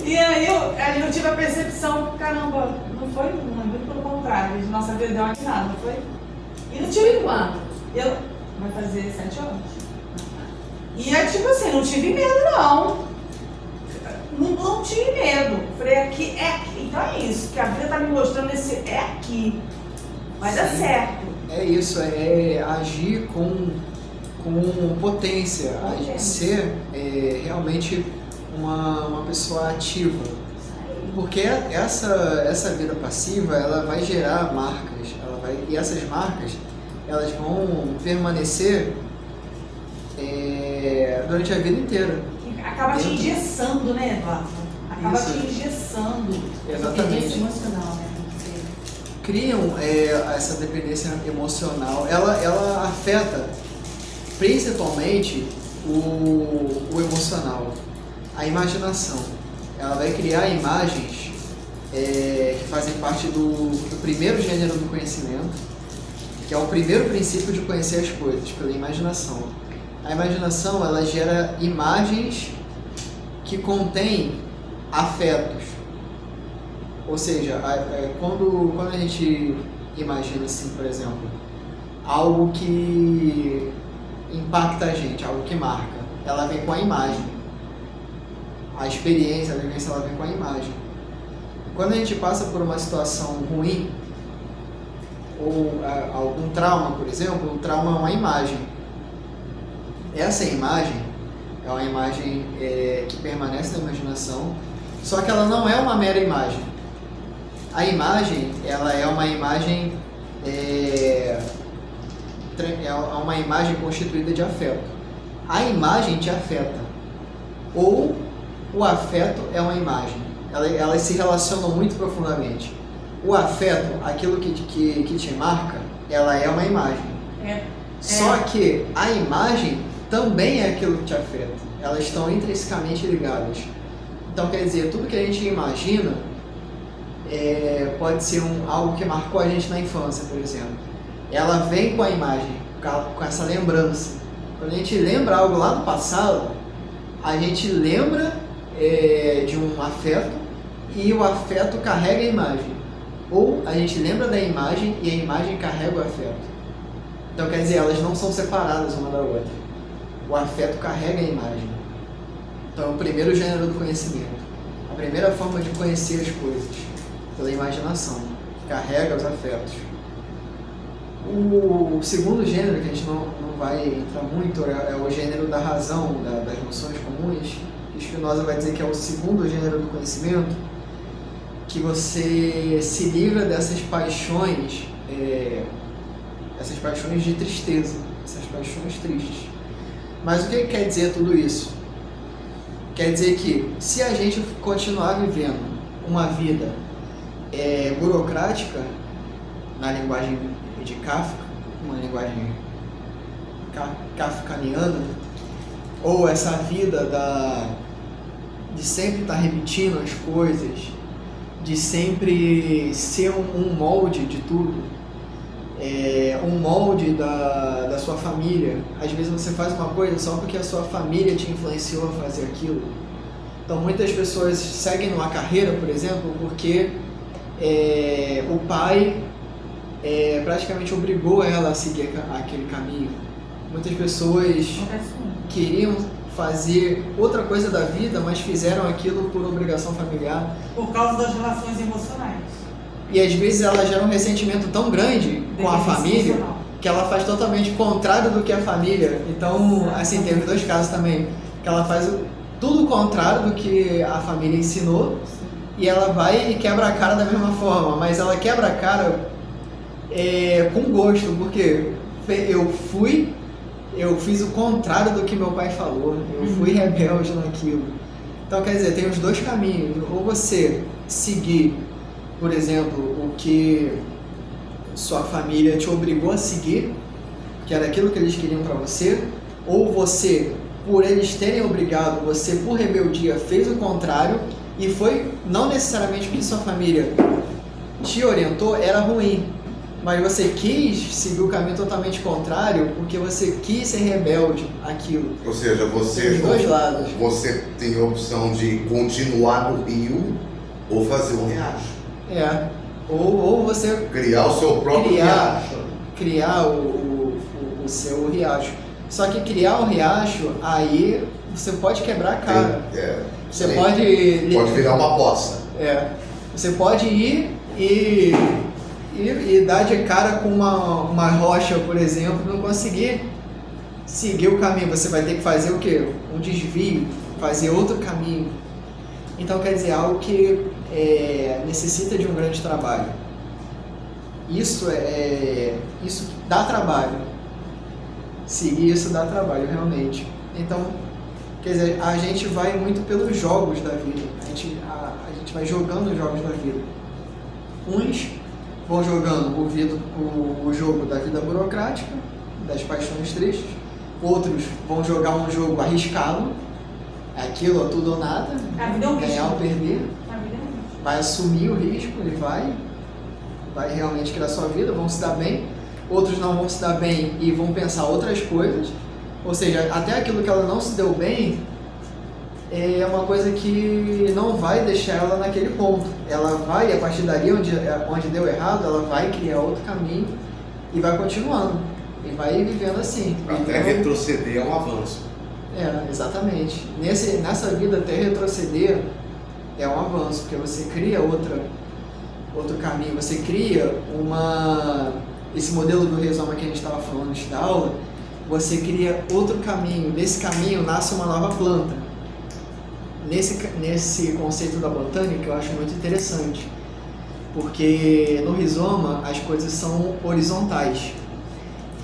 E aí eu tive a percepção, caramba, não foi muito pelo contrário, nossa vida deu uma guinada, não foi? E não tive quanto? Vai fazer 7 anos. E é tipo assim, não tive medo não. Não tive medo. Falei, aqui. Então é isso, que a vida tá me mostrando esse aqui. Vai dar certo. É isso, é agir com potência, ser realmente uma pessoa ativa. Porque essa vida passiva, ela vai gerar marcas, e essas marcas, elas vão permanecer durante a vida inteira. Acaba te engessando, né, Eduardo? Acaba Isso. te engessando. Exatamente. Dependência emocional, né? Criam essa dependência emocional, ela afeta principalmente o emocional, a imaginação. Ela vai criar imagens que fazem parte do primeiro gênero do conhecimento, que é o primeiro princípio de conhecer as coisas, pela imaginação. A imaginação, ela gera imagens que contêm afetos. Ou seja, quando a gente imagina assim, por exemplo, algo que impacta a gente, algo que marca, ela vem com a imagem. A experiência, a vivência, ela vem com a imagem. Quando a gente passa por uma situação ruim, ou algum trauma, por exemplo, o trauma é uma imagem. Essa imagem é uma imagem que permanece na imaginação, só que ela não é uma mera imagem. A imagem, ela é uma imagem uma imagem constituída de afeto. A imagem te afeta, ou o afeto é uma imagem. Elas se relacionam muito profundamente. O afeto, aquilo que te marca, ela é uma imagem. Só que a imagem também é aquilo que te afeta. Elas estão intrinsecamente ligadas. Então, quer dizer, tudo que a gente imagina pode ser algo que marcou a gente na infância, por exemplo. Ela vem com a imagem, com essa lembrança. Quando a gente lembra algo lá no passado, a gente lembra de um afeto e o afeto carrega a imagem. Ou a gente lembra da imagem e a imagem carrega o afeto. Então, quer dizer, elas não são separadas uma da outra. O afeto carrega a imagem. Então, é o primeiro gênero do conhecimento. A primeira forma de conhecer as coisas, pela imaginação, que carrega os afetos. O segundo gênero, que a gente não vai entrar muito, é o gênero da razão, das noções comuns. Spinoza vai dizer que é o segundo gênero do conhecimento, que você se livra dessas paixões de tristeza, essas paixões tristes. Mas o que quer dizer tudo isso? Quer dizer que se a gente continuar vivendo uma vida burocrática, na linguagem de Kafka, uma linguagem kafkaniana, ou essa vida de sempre estar repetindo as coisas, de sempre ser um molde de tudo, um molde da sua família. Às vezes você faz uma coisa só porque a sua família te influenciou a fazer aquilo. Então muitas pessoas seguem numa carreira, por exemplo, porque o pai praticamente obrigou ela a seguir aquele caminho. Muitas pessoas queriam fazer outra coisa da vida, mas fizeram aquilo por obrigação familiar. Por causa das relações emocionais. E às vezes ela gera um ressentimento tão grande com a família que ela faz totalmente o contrário do que a família. Então, assim, teve dois casos também, que ela faz tudo o contrário do que a família ensinou e ela vai e quebra a cara da mesma forma, mas ela quebra a cara com gosto, porque eu fiz o contrário do que meu pai falou, eu fui rebelde naquilo. Então, quer dizer, tem os dois caminhos. Ou você seguir, por exemplo, o que sua família te obrigou a seguir, que era aquilo que eles queriam para você, ou você, por eles terem obrigado, você por rebeldia fez o contrário e foi não necessariamente porque sua família te orientou era ruim, mas você quis seguir o caminho totalmente contrário porque você quis ser rebelde àquilo. Ou seja, você dos dois lados. Você tem a opção de continuar no rio ou fazer um riacho. Ou você criar o seu próprio riacho. Criar o seu riacho. Só que criar um riacho, aí você pode quebrar a cara. Você pode virar uma poça. Você pode ir e dar de cara com uma rocha, por exemplo, não conseguir seguir o caminho. Você vai ter que fazer o quê? Um desvio, fazer outro caminho. Então, quer dizer, algo que necessita de um grande trabalho. Isso dá trabalho. Seguir isso dá trabalho, realmente. Então, quer dizer, a gente vai muito pelos jogos da vida. A gente vai jogando os jogos da vida. Uns vão jogando o jogo da vida burocrática, das paixões tristes. outros vão jogar um jogo arriscado, é aquilo, é tudo ou nada, A vida é um ganhar ou risco. perder, A vida é um risco. vai assumir o risco, ele vai realmente criar sua vida, vão se dar bem, outros não vão se dar bem e vão pensar outras coisas, ou seja, até aquilo que ela não se deu bem é uma coisa que não vai deixar ela naquele ponto. Ela vai, a partir dali onde deu errado, ela vai criar outro caminho e vai continuando. E vai vivendo assim. Até retroceder é um avanço. Exatamente. Nessa vida, até retroceder é um avanço, porque você cria outro caminho, você cria esse modelo do rizoma que a gente estava falando antes da aula, você cria outro caminho, desse caminho nasce uma nova planta. Nesse conceito da botânica eu acho muito interessante, porque no rizoma as coisas são horizontais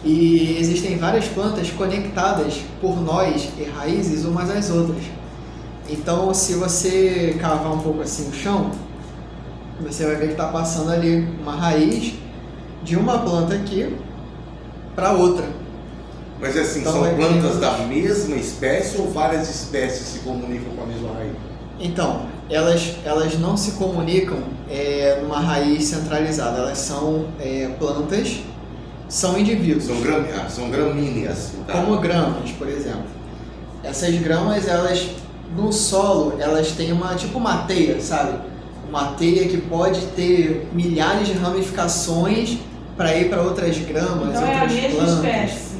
e existem várias plantas conectadas por nós e raízes umas às outras. Então, se você cavar um pouco assim o chão, você vai ver que está passando ali uma raiz de uma planta aqui para outra. Mas assim, Então, são plantas da mesma espécie ou várias espécies se comunicam com a mesma raiz? Então, elas não se comunicam numa raiz centralizada, elas são plantas, são indivíduos. São gramíneas. No caso. Como gramas, por exemplo. Essas gramas, elas no solo, elas têm tipo uma teia, sabe? Uma teia que pode ter milhares de ramificações para ir para outras gramas, Então outras é a mesma plantas. espécie.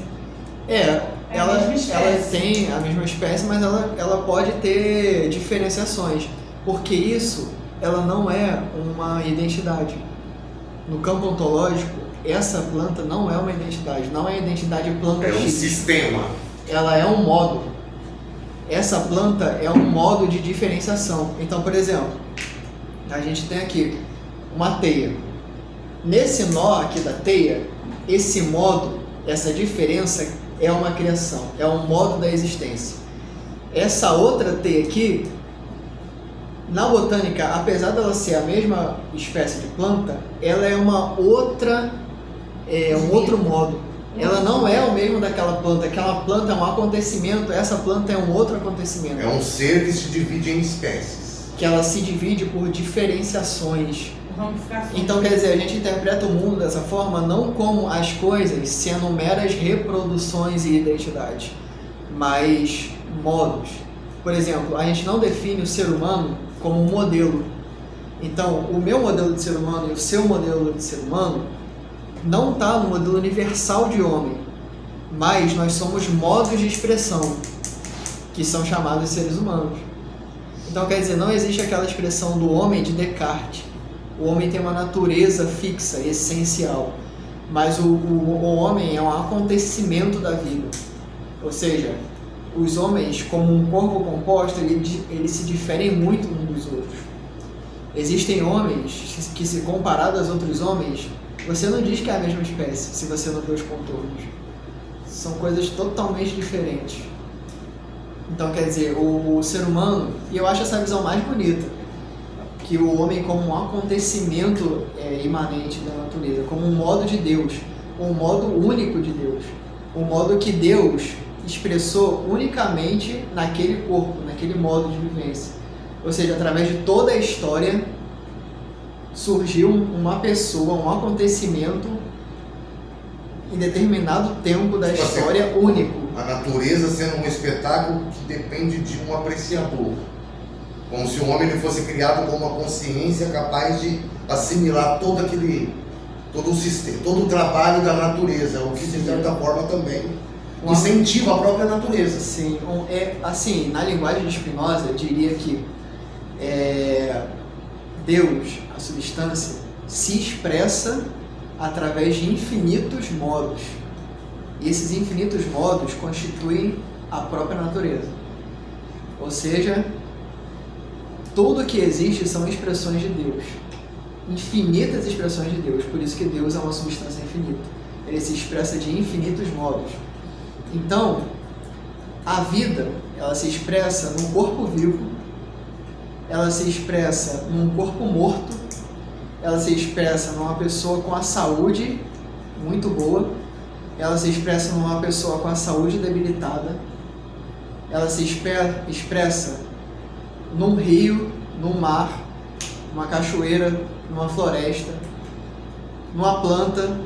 Ela mesma espécie. ela tem a mesma espécie, mas ela pode ter diferenciações, porque ela não é uma identidade. No campo ontológico, essa planta não é uma identidade, não é a identidade planta É um X. sistema. Ela é um modo. Essa planta é um modo de diferenciação. Então, por exemplo, a gente tem aqui uma teia. Nesse nó aqui da teia, esse modo, essa diferença é uma criação, é um modo da existência. Essa outra teia aqui, na botânica, apesar dela ser a mesma espécie de planta, ela é uma outra, um outro modo. Ela não é o mesmo daquela planta. Aquela planta é um acontecimento, essa planta é um outro acontecimento. É um ser que se divide em espécies. Que ela se divide por diferenciações. Ramificações. Então, quer dizer, a gente interpreta o mundo dessa forma não como as coisas sendo meras reproduções e identidades, mas modos. Por exemplo, a gente não define o ser humano como um modelo. Então, o meu modelo de ser humano e o seu modelo de ser humano não está no modelo universal de homem, mas nós somos modos de expressão, que são chamados de seres humanos. Então, quer dizer, não existe aquela expressão do homem de Descartes. O homem tem uma natureza fixa, essencial, mas o homem é um acontecimento da vida. Ou seja, os homens, como um corpo composto, eles se diferem muito uns dos outros. Existem homens que, se comparado aos outros homens, você não diz que é a mesma espécie, se você não vê os contornos. São coisas totalmente diferentes. Então, quer dizer, o ser humano, e eu acho essa visão mais bonita, que o homem como um acontecimento imanente da natureza, como um modo de Deus, um modo único de Deus, um modo que Deus expressou unicamente naquele corpo, naquele modo de vivência. Ou seja, através de toda a história, surgiu uma pessoa, um acontecimento em determinado tempo da história único. A natureza sendo um espetáculo que depende de um apreciador. Como se o homem ele fosse criado com uma consciência capaz de assimilar todo o sistema, todo o trabalho da natureza, o que de certa forma também incentiva a própria natureza. Sim, assim, na linguagem de Spinoza, eu diria que Deus, a substância, se expressa através de infinitos modos. E esses infinitos modos constituem a própria natureza. Ou seja, tudo que existe são expressões de Deus. Infinitas expressões de Deus. Por isso que Deus é uma substância infinita. Ele se expressa de infinitos modos. Então, a vida, ela se expressa num corpo vivo, ela se expressa num corpo morto, ela se expressa numa pessoa com a saúde muito boa, ela se expressa numa pessoa com a saúde debilitada, ela se expressa num rio, num mar, numa cachoeira, numa floresta, numa planta.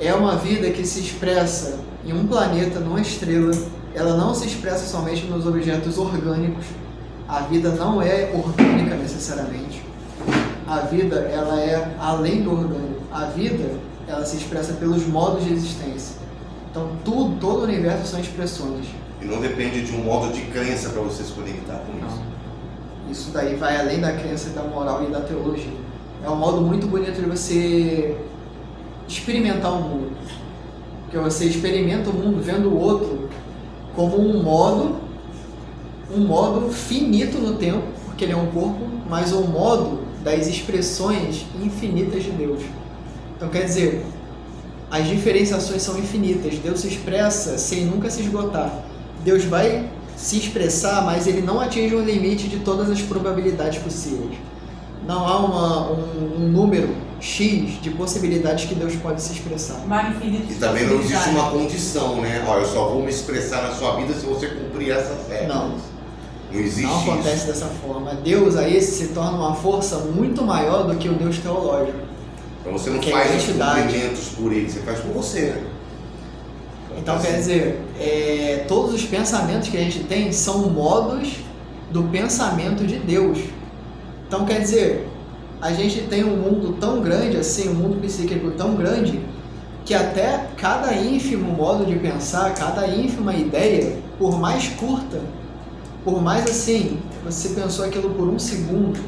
É uma vida que se expressa em um planeta, numa estrela. Ela não se expressa somente nos objetos orgânicos. A vida não é orgânica necessariamente. A vida, ela é além do orgânico. A vida, ela se expressa pelos modos de existência. Então, todo o universo são expressões. E não depende de um modo de crença para você se conectar com isso. Não. Isso daí vai além da crença, da moral e da teologia. É um modo muito bonito de você experimentar o mundo. Porque você experimenta o mundo vendo o outro como um modo finito no tempo, porque ele é um corpo, mas um modo das expressões infinitas de Deus. Então quer dizer, as diferenciações são infinitas. Deus se expressa sem nunca se esgotar. Deus vai se expressar, mas ele não atinge o limite de todas as probabilidades possíveis. Não há um número X de possibilidades que Deus pode se expressar. E também não existe uma condição, né? Ó, eu só vou me expressar na sua vida se você cumprir essas regras. Não existe Não acontece isso. dessa forma. Deus aí se torna uma força muito maior do que o Deus teológico. Então você não Que é faz a os entidade. cumprimentos por ele, você faz por você, né? Então quer dizer, todos os pensamentos que a gente tem são modos do pensamento de Deus. Então quer dizer, a gente tem um mundo tão grande assim, um mundo psíquico tão grande, que até cada ínfimo modo de pensar, cada ínfima ideia, por mais curta, por mais assim, você pensou aquilo por um segundo,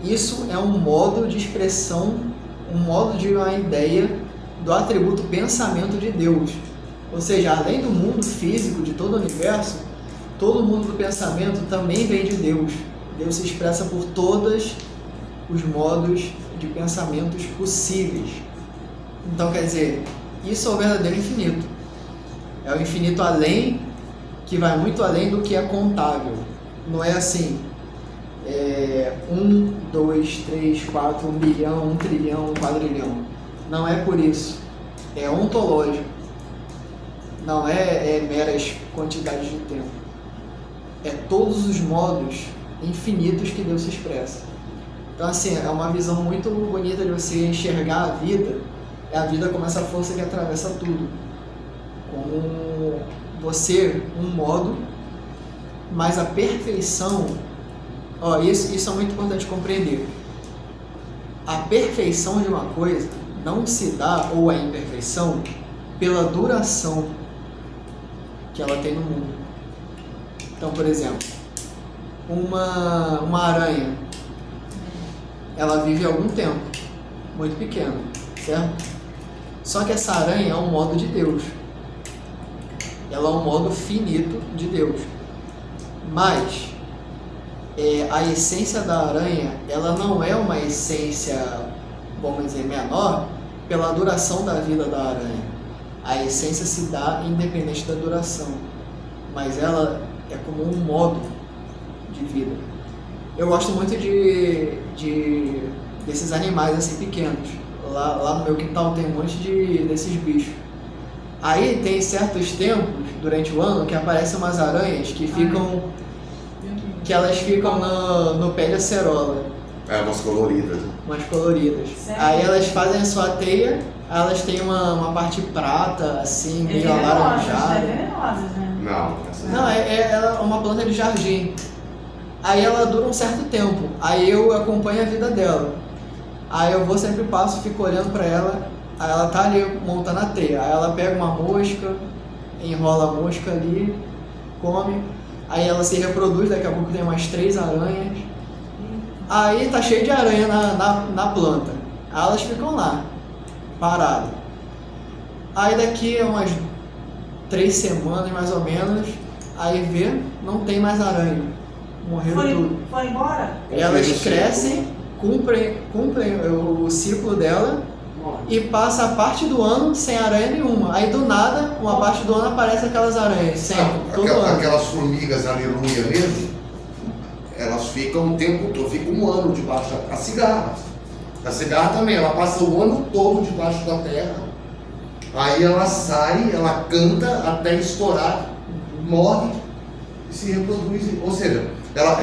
isso é um modo de expressão, um modo de uma ideia do atributo pensamento de Deus. Ou seja, além do mundo físico, de todo o universo, todo o mundo do pensamento também vem de Deus. Deus se expressa por todos os modos de pensamentos possíveis. Então, quer dizer, isso é o verdadeiro infinito. É o infinito além, que vai muito além do que é contável. Não é assim, 1, 2, 3, 4, 1 bilhão, 1 trilhão, 1 quadrilhão. Não é por isso. É ontológico. Não é meras quantidades de tempo. É todos os modos infinitos que Deus se expressa. Então, assim, é uma visão muito bonita de você enxergar a vida. É a vida como essa força que atravessa tudo. Como você, um modo, mas a perfeição... Isso é muito importante compreender. A perfeição de uma coisa não se dá, ou a imperfeição, pela duração que ela tem no mundo. Então, por exemplo, uma aranha, ela vive algum tempo, muito pequeno, certo? Só que essa aranha é um modo de Deus. Ela é um modo finito de Deus. Mas a essência da aranha, ela não é uma essência, vamos dizer, menor pela duração da vida da aranha. A essência se dá independente da duração, mas ela é como um modo de vida. Eu gosto muito desses animais assim pequenos. Lá no meu quintal tem um monte desses bichos. Aí tem certos tempos durante o ano que aparecem umas aranhas que ficam, que elas ficam no pé de acerola. Umas coloridas. Umas coloridas. Sério? Aí elas fazem a sua teia, elas têm uma parte prata, assim, meio alaranjada. venenosas, né? Não, Não, ela é uma planta de jardim. Aí ela dura um certo tempo. Aí eu acompanho a vida dela. Aí eu sempre passo, fico olhando pra ela. Aí ela tá ali montando a teia. Aí ela pega uma mosca, enrola a mosca ali, come. Aí ela se reproduz, daqui a pouco tem umas 3 aranhas. Aí tá cheio de aranha na planta. Aí elas ficam lá, paradas. Aí daqui a umas 3 semanas mais ou menos, aí não tem mais aranha. Morreram tudo. Foi embora? Elas crescem, cumprem o ciclo dela e passa a parte do ano sem aranha nenhuma. Aí do nada, uma parte do ano aparece aquelas aranhas, sempre, todo ano. Aquelas formigas aleluia mesmo, elas ficam o tempo todo, ficam um ano debaixo A cigarra também, ela passa o ano todo debaixo da terra, Aí ela sai, ela canta até estourar, morre e se reproduz. Ou seja, ela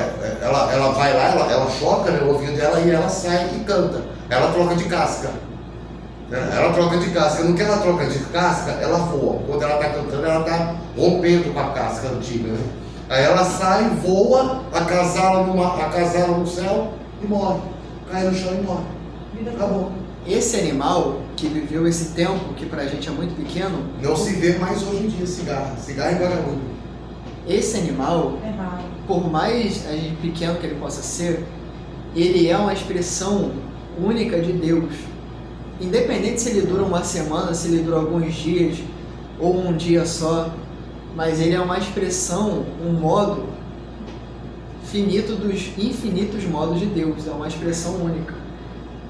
vai lá, ela choca, né, o ovinho dela e ela sai e canta. Ela troca de casca. Ela troca de casca. No que ela troca de casca, ela voa. Quando ela está cantando, ela está rompendo com a casca antiga, né? Aí ela sai, voa, acasala no céu e morre. Cai no chão e morre. Acabou. Esse animal que viveu esse tempo, que pra gente é muito pequeno, Não se vê mais hoje em dia cigarro e vagabundo. esse animal, É raro. por mais pequeno que ele possa ser, ele é uma expressão única de Deus. Independente se ele dura uma semana, se ele dura alguns dias ou um dia só, mas ele é uma expressão, um modo finito dos infinitos modos de Deus, é uma expressão única.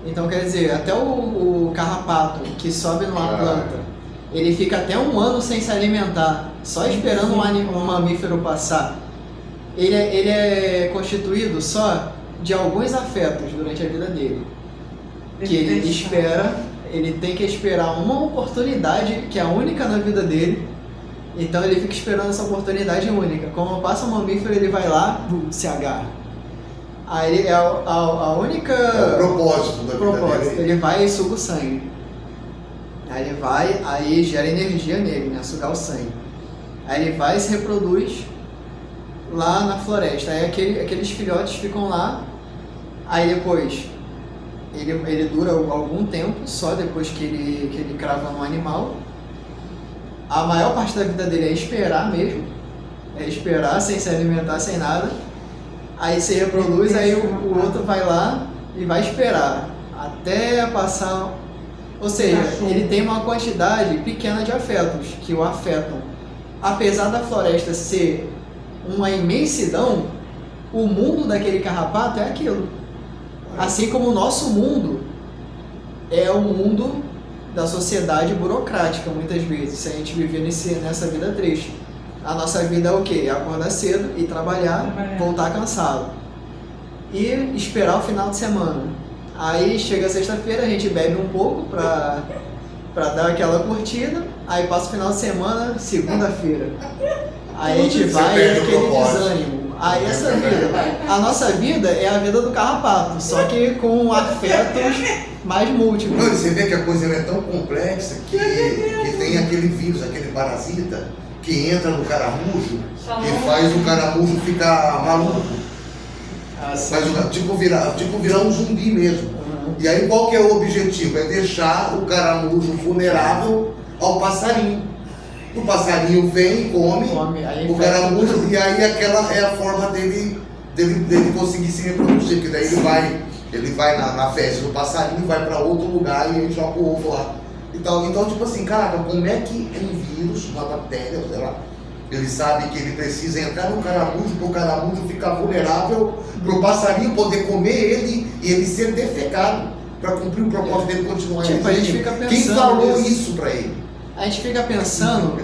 Então quer dizer, até o carrapato que sobe numa planta, ele fica até 1 ano sem se alimentar, só esperando um mamífero passar. Ele é constituído só de alguns afetos durante a vida dele. Que ele espera, ele tem que esperar uma oportunidade que é a única na vida dele. Então ele fica esperando essa oportunidade única. Como passa um mamífero, ele vai lá, se agarra. Aí é a única... É o propósito da vida dele. Ele vai e suga o sangue. Aí ele vai, aí gera energia nele, né? Sugar o sangue. Aí ele vai e se reproduz lá na floresta. Aí aqueles filhotes ficam lá. Aí depois ele dura algum tempo, só depois que ele crava no animal. A maior parte da vida dele é esperar mesmo. É esperar sem se alimentar, sem nada. Aí se reproduz, aí o outro vai lá e vai esperar até passar. Ou seja, ele tem uma quantidade pequena de afetos que o afetam. Apesar da floresta ser uma imensidão, o mundo daquele carrapato é aquilo. Assim como o nosso mundo é o mundo da sociedade burocrática, muitas vezes, se a gente viver nessa vida triste. A nossa vida é o quê? É acordar cedo e trabalhar, voltar cansado. E esperar o final de semana. Aí chega sexta-feira, a gente bebe um pouco pra dar aquela curtida. Aí passa o final de semana, segunda-feira. Aí a gente vai e aquele desânimo. Aí essa vida. A nossa vida é a vida do carrapato, só que com afetos mais múltiplos. Não, você vê que a coisa é tão complexa que tem aquele vírus, aquele parasita que entra no caramujo e faz o caramujo ficar maluco. Faz tipo virar um zumbi mesmo. E aí qual que é o objetivo? É deixar o caramujo vulnerável ao passarinho. O passarinho vem e come o caramujo e aí aquela é a forma dele conseguir se reproduzir, que daí ele vai na fezes do passarinho, vai para outro lugar e ele joga o ovo lá. Então, tipo assim, caraca, como é que um vírus, uma bactéria, sei lá, ele sabe que ele precisa entrar no caramujo para o caramujo ficar vulnerável, para o passarinho poder comer ele e ele ser defecado, para cumprir o propósito dele continuar tipo, a gente fica pensando. Quem falou isso para ele? A gente fica pensando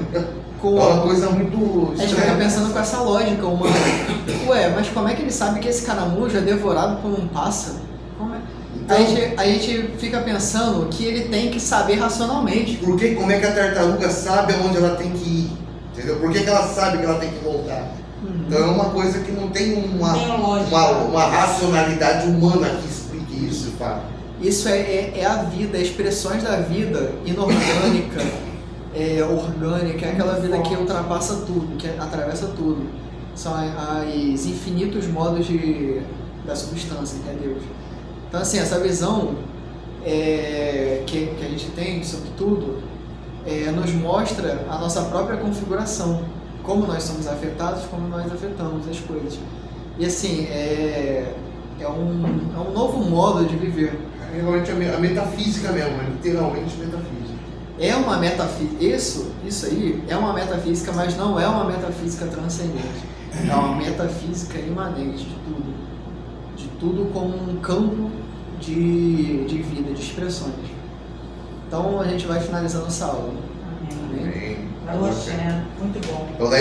com... É uma coisa muito... A gente fica pensando com essa lógica humana. Ué, mas como é que ele sabe que esse caramujo é devorado por um pássaro? Como é? Então, a gente fica pensando que ele tem que saber racionalmente. Como é que a tartaruga sabe aonde ela tem que ir? Entendeu? Por que ela sabe que ela tem que voltar? Então é uma coisa que não tem uma racionalidade humana que explique isso, Fábio. Isso é a vida, expressões da vida inorgânica, orgânica, é aquela vida que ultrapassa tudo, que atravessa tudo. São os infinitos modos da substância, que é Deus. Então assim, essa visão que a gente tem sobre tudo nos mostra a nossa própria configuração, como nós somos afetados, como nós afetamos as coisas. E assim, é um novo modo de viver. É realmente a metafísica mesmo, literalmente metafísica. É uma metafísica, isso aí é uma metafísica, mas não é uma metafísica transcendente. É uma metafísica imanente de tudo como um campo de vida, de expressões. Então a gente vai finalizando essa aula. Amém. Muito bom. Então daí